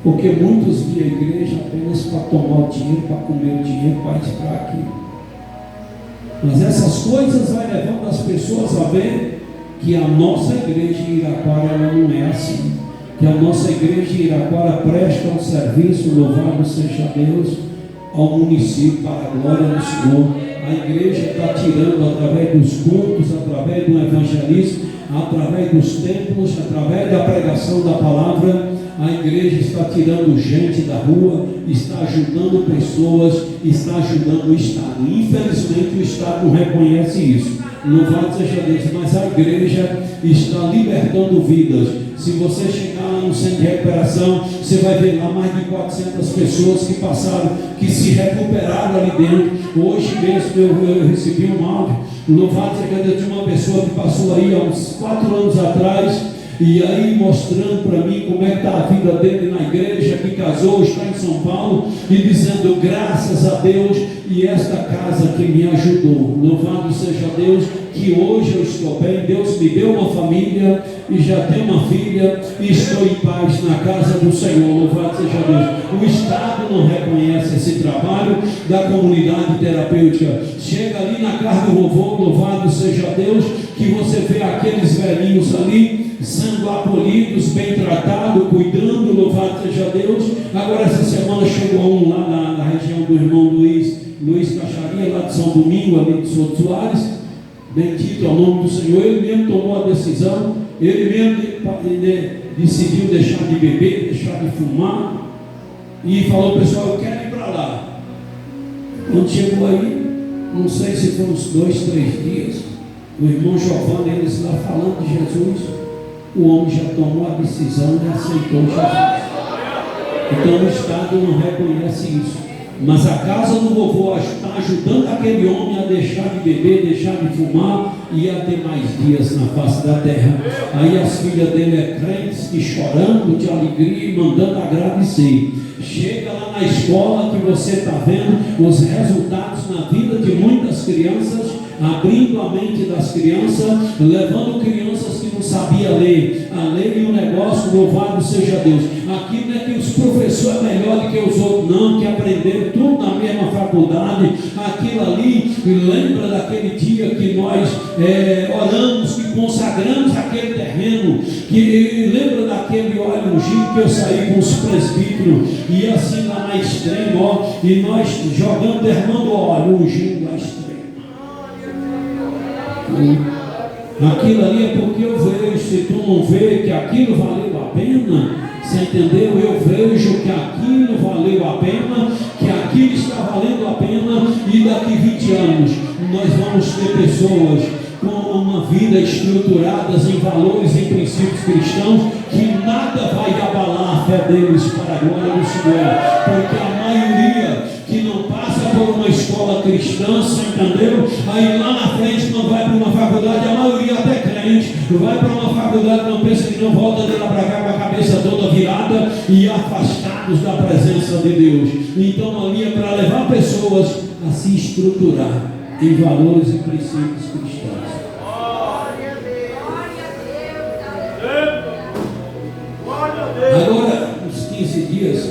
porque muitos vêm à igreja apenas para tomar o dinheiro, para comer o dinheiro, para isso, para aquilo. Mas essas coisas vai levando as pessoas a ver que a nossa igreja em Iraquara ela não é assim. Que a nossa igreja em Iraquara presta um serviço, louvado seja Deus, ao município para a glória do Senhor. A igreja está tirando através dos cultos, através do evangelismo, através dos templos, através da pregação da palavra. A igreja está tirando gente da rua, está ajudando pessoas, está ajudando o Estado. Infelizmente o Estado não reconhece isso. Louvado seja Deus, mas a igreja está libertando vidas. Se você chegar lá no centro de recuperação, você vai ver lá mais de 400 pessoas que passaram, que se recuperaram ali dentro. Hoje mesmo eu recebi um áudio, louvado seja Deus, de uma pessoa que passou aí há uns 4 anos atrás, e aí mostrando para mim como é que está a vida dele na igreja, que casou, está em São Paulo, e dizendo graças a Deus, e esta casa que me ajudou. Louvado seja Deus, que hoje eu estou bem, Deus me deu uma família, e já tenho uma filha, e estou em paz na casa do Senhor. Louvado seja Deus. O Estado não reconhece esse trabalho da comunidade terapêutica. Chega ali na casa do vovô, louvado seja Deus, que você vê aqueles velhinhos ali sendo acolhidos, bem tratados, cuidando, louvado seja Deus. Agora essa semana chegou um lá na região do irmão Luiz Caixaria, lá de São Domingo, ali de Souto Soares, bendito é o nome do Senhor. Ele mesmo tomou a decisão, ele mesmo decidiu deixar de beber, deixar de fumar, e falou, pessoal, eu quero ir para lá. Quando chegou aí, não sei se foi uns 2, 3 dias, o irmão Giovanni, eles lá falando de Jesus, o homem já tomou a decisão e aceitou Jesus. Então o Estado não reconhece isso. Mas a casa do vovô está ajudando aquele homem a deixar de beber, deixar de fumar e a ter mais dias na face da terra. Aí as filhas dele é crentes e chorando de alegria e mandando agradecer. Chega lá na escola que você está vendo os resultados na vida de muitas crianças, abrindo a mente das crianças, levando crianças que não sabiam ler, a ler um negócio, louvado seja Deus. Aqui não é que os professores é melhor do que os outros, não, que aprenderam tudo na mesma faculdade. Aquilo ali lembra daquele dia que nós oramos, que consagramos aquele terreno, que lembra daquele óleo ungido que eu saí com os presbíteros, e assim lá na extrema, ó, e nós jogando, derramando óleo ungido na extrema. Aquilo ali é porque eu vejo. Se tu não vê que aquilo valeu a pena, você entendeu? Eu vejo que aquilo valeu a pena, que aquilo está valendo a pena, e daqui 20 anos nós vamos ter pessoas com uma vida estruturadas em valores e princípios cristãos, que nada vai abalar a fé fé deles para a glória do Senhor, porque a maioria que não passa por uma escola cristã, você entendeu? Aí lá na frente, quando vai para uma faculdade, a maioria até crente, vai para uma faculdade, não pensa que não, volta de lá para cá com a cabeça toda virada e afastados da presença de Deus. Então ali é para levar pessoas a se estruturar em valores e princípios cristãos. Agora, uns 15 dias,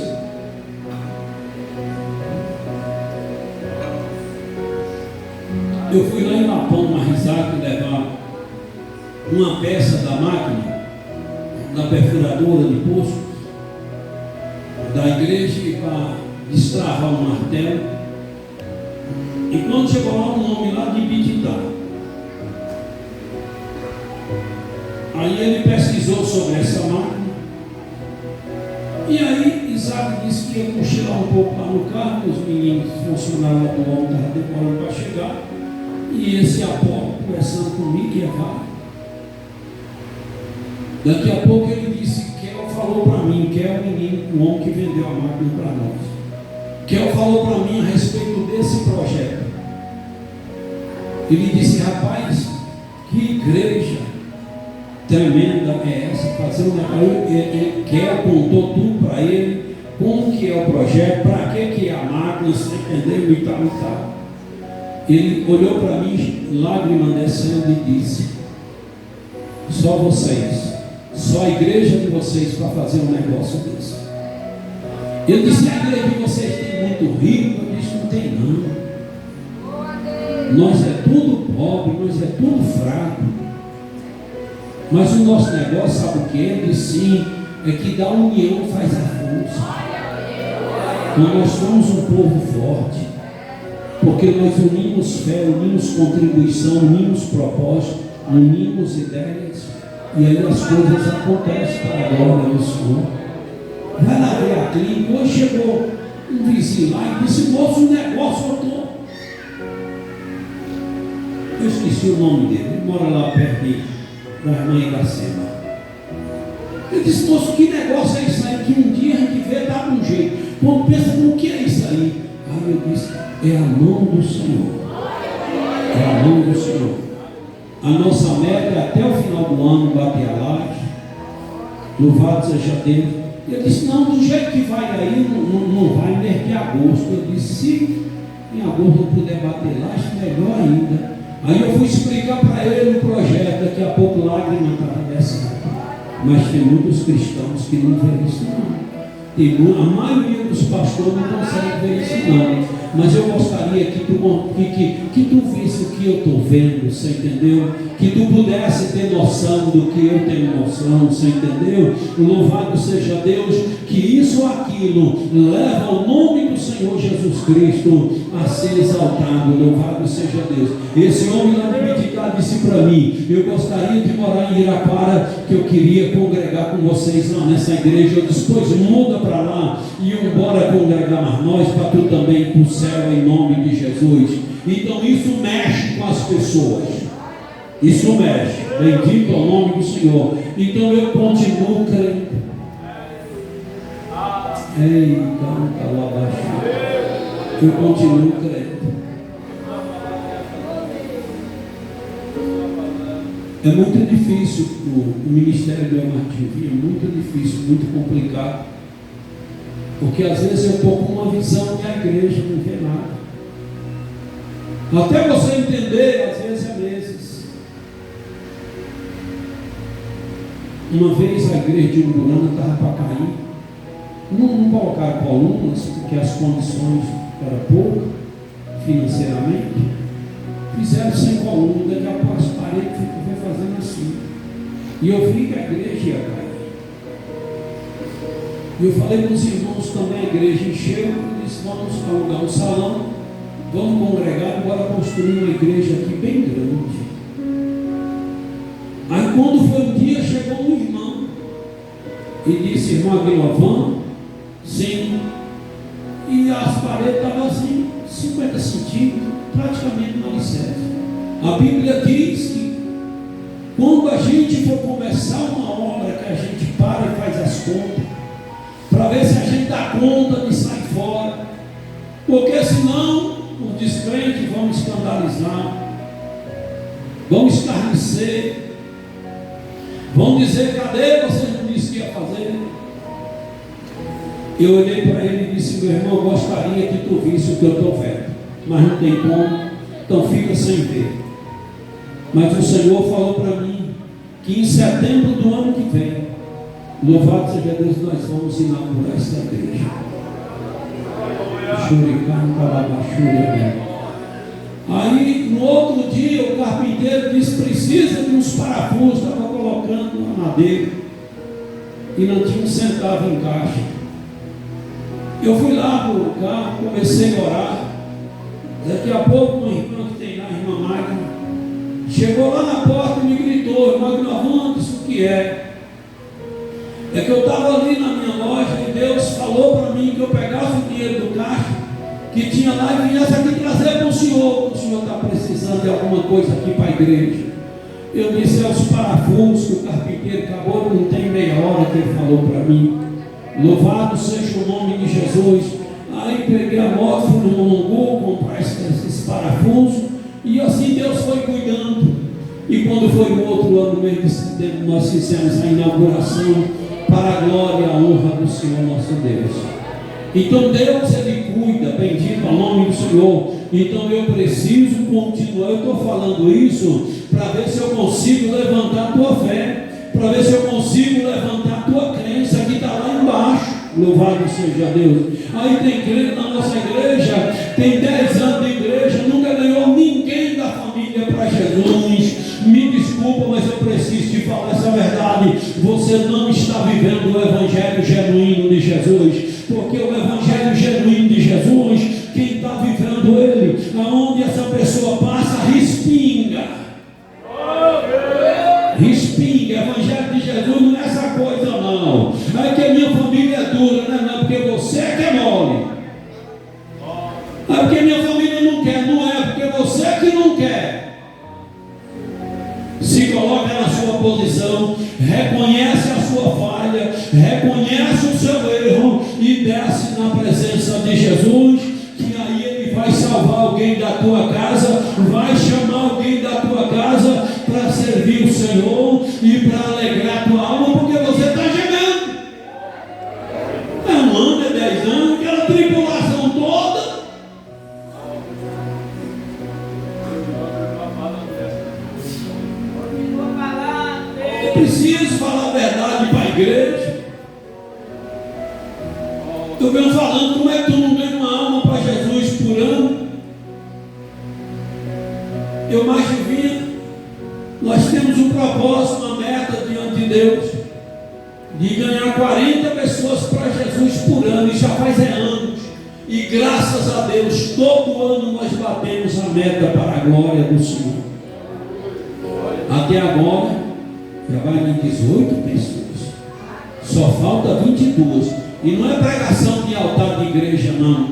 eu fui lá em Lapão, Marizac, levar uma peça da máquina, da perfuradora de poço, da igreja, para destravar um martelo. E quando chegou lá, um homem lá de Bititá. Aí ele pesquisou sobre essa máquina. E aí Isaac disse que ia cochilar um pouco lá no carro, os meninos funcionários lá do homem estavam demorando para chegar. E esse Apolo conversando comigo, que é válido. Daqui a pouco ele disse, Kel falou para mim, Kel é o menino, o homem que vendeu a máquina para nós. Kel falou para mim a respeito desse projeto. Ele disse, rapaz, que igreja tremenda é essa? Fazer um negócio. Kel contou tudo para ele, como que é o projeto, para que é a máquina, você entendeu e tal e tal. Ele olhou para mim, lágrima descendo, e disse, só vocês, só a igreja de vocês para fazer um negócio desse. Eu disse, a igreja de vocês tem muito rico? Eu disse, não tem não. Nós é tudo pobre, nós é tudo fraco. Mas o nosso negócio, sabe o que? Ele disse, sim, é que da união faz a força. Então nós somos um povo forte, porque nós unimos fé, unimos contribuição, unimos propósito, unimos ideias, e aí as coisas acontecem para a glória do Senhor. Vai lá ver a clínica. Hoje chegou um vizinho lá e disse, moço, um negócio eu esqueci o nome dele, ele mora lá perto da irmã Iracema. Ele disse, moço, que negócio é isso aí? Que um dia a gente vê, dá um jeito. Quando pensa, no que é isso aí? Aí eu disse, é a mão do Senhor. É a mão do Senhor. A nossa meta é até o final do ano bater a laje. Louvado seja Deus. Eu disse, não, do jeito que vai aí, não vai nem de agosto. Eu disse, se em agosto eu puder bater laje, melhor ainda. Aí eu fui explicar para ele o projeto, daqui a pouco lágrima estava descendo. Mas tem muitos cristãos que não veem isso não. A maioria dos pastores não consegue ver isso não. Mas eu gostaria que tu visse o que eu estou vendo, você entendeu? Que tu pudesse ter noção do que eu tenho noção, você entendeu? Louvado seja Deus, que isso ou aquilo leva o nome do Senhor Jesus Cristo a ser exaltado. Louvado seja Deus. Esse homem lá de Bititá disse para mim, eu gostaria de morar em Iraquara, que eu queria congregar com vocês lá nessa igreja. Eu disse, pois muda para lá e embora congregar mais nós, para tu também ir para o céu em nome de Jesus. Então isso mexe com as pessoas. Isso mexe. Bendito é o nome do Senhor. Então eu continuo crendo. Ei, canta lá abaixo. Eu continuo crendo. É muito difícil o ministério do Martinho, é muito difícil, muito complicado. Porque às vezes eu estou com uma visão que a igreja não vê nada. Até você entender, às vezes é meses. Uma vez a igreja de Umburana estava para cair. Não colocaram colunas, porque as condições eram poucas financeiramente. Fizeram sem coluna, daqui a pouco as paredes ficam fazendo assim. E eu vi que a igreja ia cair. E eu falei com os irmãos também, a igreja encheu, eu disse, vamos alugar um salão, vamos congregar, agora construir uma igreja aqui bem grande. Aí quando foi um dia, chegou um irmão e disse, irmão Aguilovan, sim, e as paredes estavam assim, 50 centímetros, praticamente no alicerce. A Bíblia diz que quando a gente for começar uma obra que a gente para e faz as contas, para ver se a gente dá conta de sair fora, porque senão os descrentes vão escandalizar, vão escarnecer, vão dizer: cadê? Você não disse que ia fazer. Eu olhei para ele e disse: meu irmão, eu gostaria que tu visse o que eu estou vendo, mas não tem como, então fica sem ver. Mas o Senhor falou para mim que em setembro do ano que vem, louvado seja Deus, nós vamos inaugurar esta igreja. Aí no outro dia o carpinteiro disse: precisa de uns parafusos, estava colocando na madeira e não tinha um centavo em caixa. Eu fui lá para o carro, comecei a orar. Daqui a pouco uma irmã que tem lá, a irmã Magna, chegou lá na porta e me gritou: irmão, Ignorante, isso o que é? É que eu estava ali na minha loja e Deus falou para mim que eu pegasse o dinheiro do caixa que tinha lá e viesse aqui trazer para o senhor está precisando de alguma coisa aqui para a igreja. Eu disse: é os parafusos que o carpinteiro acabou, não tem meia hora que ele falou para mim. Louvado seja o nome de Jesus. Aí peguei a moto, fui no Mongu comprar esses parafusos, e assim Deus foi cuidando. E quando foi no outro ano, no mês de setembro, nós fizemos a inauguração para a glória e a honra do Senhor nosso Deus. Então Deus, Ele cuida, bendito ao nome do Senhor. Então eu preciso continuar. Eu estou falando isso para ver se eu consigo levantar a tua fé, para ver se eu consigo levantar a tua crença que está lá embaixo. Louvado seja Deus. Aí tem crente na nossa igreja, tem 10 anos de igreja, nunca ganhou ninguém da família para Jesus. Me desculpa, mas eu preciso te falar essa verdade. Você não está vivendo o evangelho genuíno de Jesus, porque o evangelho genuíno de Jesus, quem está vivendo ele, aonde essa pessoa passa, respinga. Respinga. Evangelho de Jesus não é essa coisa não. É que a minha família é dura, né? Não é porque você é que é mole. É porque minha família não quer. Não é porque você que não quer. Se coloca na sua posição, reconhece a sua falha, reconhece o seu erro e desce na presença de Jesus, que aí Ele vai salvar alguém da tua casa, vai chamar alguém da tua casa para servir o Senhor e para alegrar a tua alma, porque você está gemendo. É 1 ano, é 10 anos, aquela tribulação toda. Eu preciso falar a verdade para a igreja. Eu venho falando, como é que tu não ganha uma alma para Jesus por ano? Eu mais divino. Nós temos um propósito, uma meta diante de Deus, de ganhar 40 pessoas para Jesus por ano, e já faz anos. E graças a Deus, todo ano nós batemos a meta para a glória do Senhor. Até agora, já vai em 18 pessoas. Só falta 22. E não é pregação de altar de igreja, não.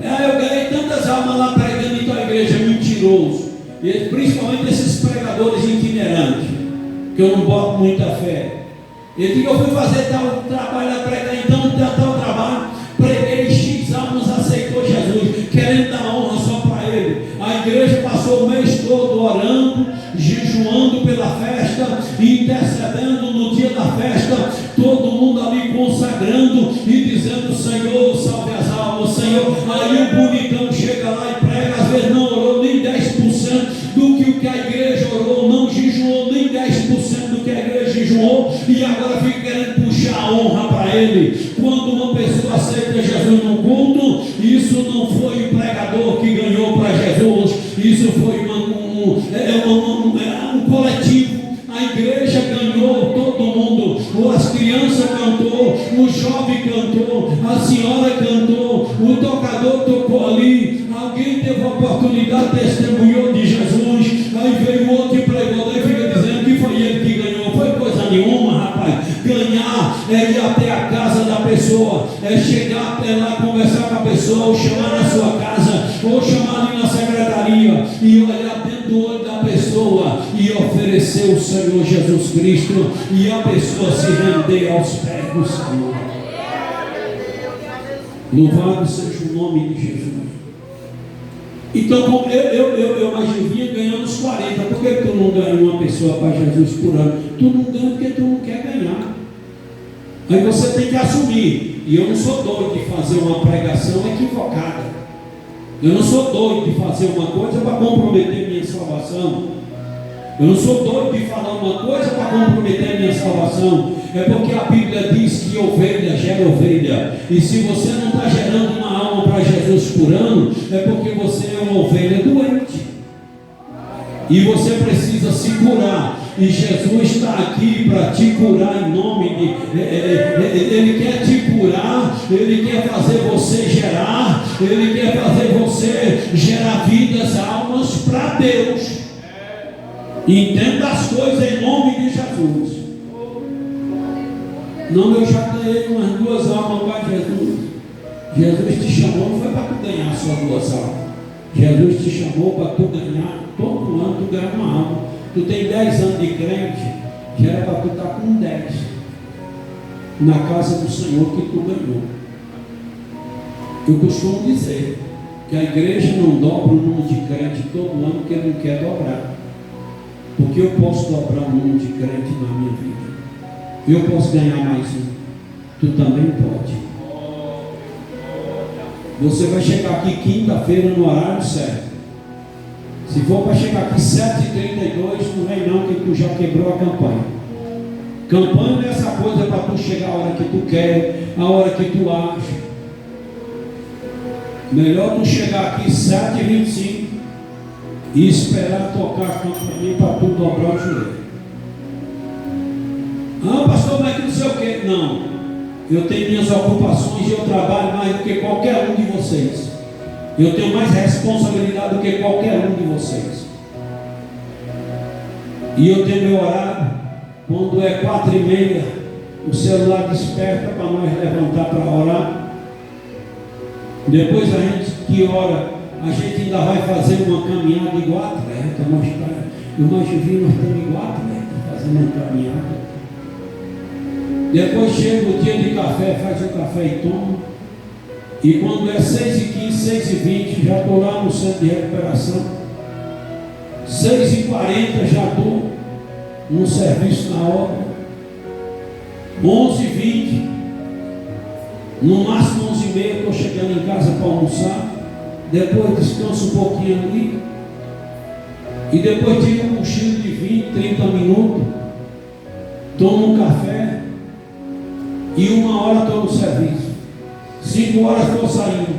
Eu ganhei tantas almas lá pregando em tua igreja, mentiroso. E principalmente esses pregadores itinerantes, que eu não boto muita fé. Ele disse que eu fui fazer tal trabalho, pregar então, tal trabalho, preguei, X almas aceitou Jesus, querendo dar honra só para ele. A igreja passou o mês todo orando, jejuando pela festa, intercedendo no dia da festa, todo mundo ali consagrando e dizendo: Senhor, salve as almas, Senhor. Aí o bonitão chega lá e prega, às vezes não orou nem 10% do que a igreja orou, não jejuou nem 10% do que a igreja jejuou, e agora fica querendo puxar a honra para ele. Quando uma pessoa aceita Jesus no culto, isso não foi o pregador que ganhou para Jesus, isso foi um coletivo. A igreja ganhou todo mundo, as crianças cantou, o jovem cantou, a senhora cantou, o tocador tocou ali, alguém teve a oportunidade, testemunhou de Jesus, aí veio outro e pregou, daí fica dizendo que foi ele que ganhou. Foi coisa nenhuma, rapaz. Ganhar é ir até a casa da pessoa, é chegar até lá, conversar com a pessoa, ou chamar na sua casa, ou chamar ali na secretaria e olhar dentro do olho da pessoa e oferecer o Senhor Jesus Cristo, e a pessoa se render aos pés do Senhor. Louvado seja o nome de Jesus. Então, como eu vinha ganhando os 40. Por que tu não ganha uma pessoa para Jesus por ano? Tu não ganha porque tu não quer ganhar. Aí você tem que assumir. E eu não sou doido de fazer uma pregação equivocada. Eu não sou doido de fazer uma coisa para comprometer minha salvação. Eu não sou doido de falar uma coisa para comprometer minha salvação. É porque a Bíblia diz que ovelha gera ovelha. E se você não está gerando uma alma para Jesus por ano, é porque você é uma ovelha doente. E você precisa se curar. E Jesus está aqui para te curar em nome de... Ele quer te curar. Ele quer fazer você gerar. Ele quer fazer você gerar vidas, almas para Deus. Entenda as coisas em nome de Jesus. Não, eu já ganhei umas 2 almas para Jesus. Jesus te chamou, não foi para tu ganhar só 2 almas. Jesus te chamou para tu ganhar, todo ano tu ganha uma alma. Tu tem 10 anos de crente, já era para tu estar com 10 na casa do Senhor que tu ganhou. Eu costumo dizer que a igreja não dobra o número de crente todo ano que ele não quer dobrar. Porque eu posso dobrar o número de crente na minha vida. Eu posso ganhar mais um. Tu também pode. Você vai chegar aqui quinta-feira no horário certo. Se for para chegar aqui 7h32, não vem não, que tu já quebrou a campanha. Campanha não é essa coisa para tu chegar a hora que tu quer, a hora que tu acha. Melhor tu chegar aqui 7h25 e esperar tocar a campanha para tu dobrar o joelho. Ah, pastor, mas não sei o que. Não, eu tenho minhas ocupações e eu trabalho mais do que qualquer um de vocês. Eu tenho mais responsabilidade do que qualquer um de vocês. E eu tenho meu horário. Quando é 4h30, o celular desperta para nós levantar para orar. Depois a gente, que hora, a gente ainda vai fazer uma caminhada igual atleta. Eu mais vi, nós estamos igual atleta, fazendo uma caminhada. Depois chega o dia de café, faz o café e toma. E quando é 6h15, 6h20, já estou lá no centro de recuperação. 6h40 já estou no serviço na obra. 11h20, no máximo 11h30, estou chegando em casa para almoçar. Depois descanso um pouquinho ali. E depois tiro um cochilo de 20, 30 minutos. Tomo um café. E 1h estou no serviço. 5h estou saindo.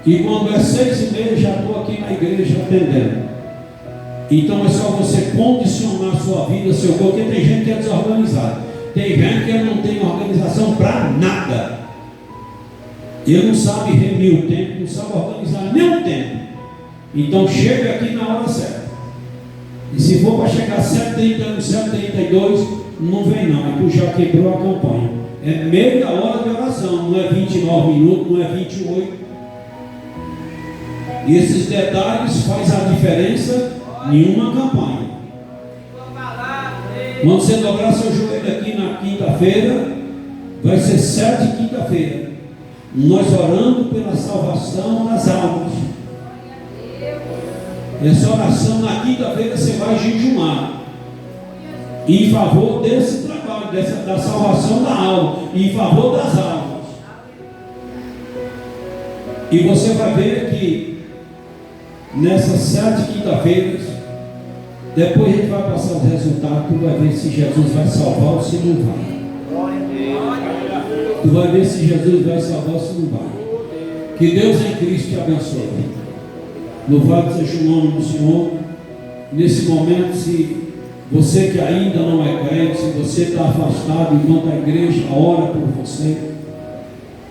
E quando é 6h30 já estou aqui na igreja atendendo. Então é só você condicionar a sua vida, seu corpo, porque tem gente que é desorganizada. Tem gente que não tem organização para nada. Ele não sabe remir o tempo, não sabe organizar nem o tempo. Então chega aqui na hora certa. E se for para chegar 7h30, 7h32, não vem não, é tu já quebrou a campanha. É meia hora de oração, não é 29 minutos, não é 28. E esses detalhes fazem a diferença em uma campanha. Quando você dobrar seu joelho aqui na quinta-feira, vai ser 7 quinta-feira. Nós orando pela salvação das almas. Essa oração na quinta-feira você vai jejumar em favor desse trabalho, da salvação da alma, em favor das almas. E você vai ver que nessas 7 quinta-feiras, depois a gente vai passar os resultados, tu vai ver se Jesus vai salvar ou se não vai. Tu vai ver se Jesus vai salvar ou se não vai. Que Deus em Cristo te abençoe. Louvado seja o nome do Senhor. Nesse momento, se você que ainda não é crente, se você está afastado enquanto a igreja ora por você,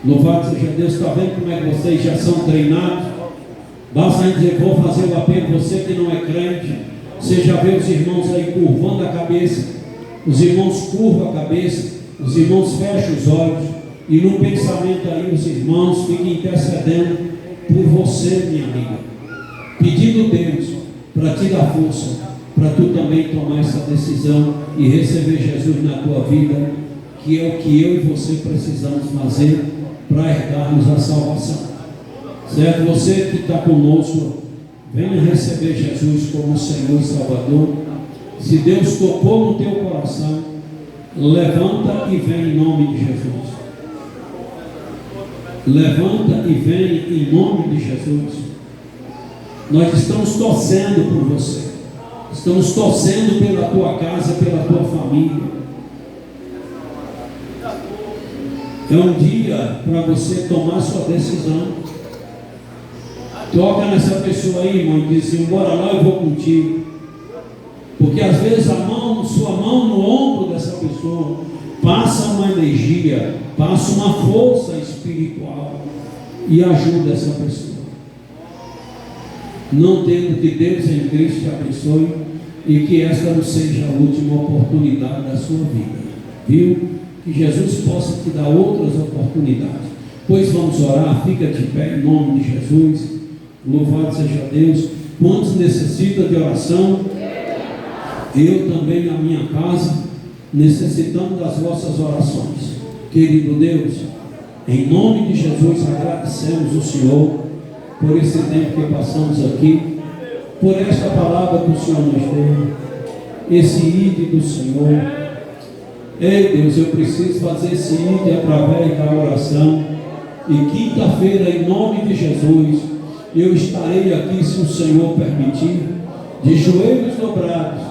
louvado seja Deus. Está vendo como é que vocês já são treinados? Basta dizer, vou fazer o apelo. Você que não é crente, você já vê os irmãos aí curvando a cabeça. Os irmãos curvam a cabeça, os irmãos fecham os olhos, e no pensamento aí os irmãos ficam intercedendo por você, minha amiga, pedindo Deus para te dar força, para tu também tomar essa decisão e receber Jesus na tua vida, que é o que eu e você precisamos fazer para herdarmos a salvação. Certo? Você que está conosco, venha receber Jesus como Senhor e Salvador. Se Deus tocou no teu coração, levanta e vem em nome de Jesus. Levanta e vem em nome de Jesus. Nós estamos torcendo por você. Estamos torcendo pela tua casa, pela tua família. É um dia para você tomar sua decisão. Toca nessa pessoa aí, irmão, e diz assim: bora lá, eu vou contigo. Porque às vezes sua mão no ombro dessa pessoa passa uma energia, passa uma força espiritual e ajuda essa pessoa. Não tendo que Deus em Cristo te abençoe e que esta não seja a última oportunidade da sua vida, viu? Que Jesus possa te dar outras oportunidades. Pois vamos orar, fica de pé em nome de Jesus. Louvado seja Deus. Quantos necessitam de oração? Eu também na minha casa necessitamos das vossas orações. Querido Deus, em nome de Jesus agradecemos o Senhor por esse tempo que passamos aqui, por esta palavra que o Senhor nos deu, esse ide do Senhor. Ei Deus, eu preciso fazer esse ide através da oração, e quinta-feira, em nome de Jesus, eu estarei aqui, se o Senhor permitir, de joelhos dobrados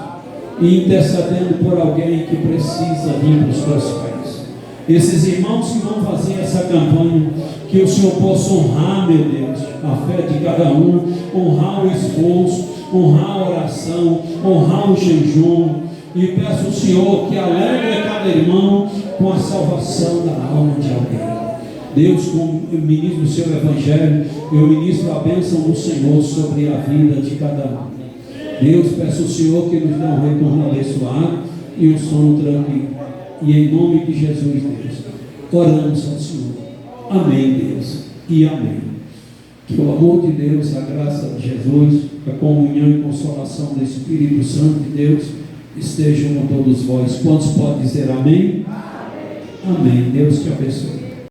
e intercedendo por alguém que precisa vir para os teus pés. Esses irmãos que vão fazer essa campanha, que o Senhor possa honrar, meu Deus, a fé de cada um, honrar o esforço, honrar a oração, honrar o jejum, e peço ao Senhor que alegre cada irmão com a salvação da alma de alguém. Deus, como eu ministro o seu evangelho, eu ministro a bênção do Senhor sobre a vida de cada um. Deus, peço ao Senhor que nos dê um retorno abençoado e um sono tranquilo. E em nome de Jesus, Deus, oramos ao Senhor. Amém, Deus, e amém. Que o amor de Deus, a graça de Jesus, a comunhão e consolação do Espírito Santo de Deus estejam com todos vós. Quantos podem dizer amém? Amém. Amém. Deus te abençoe.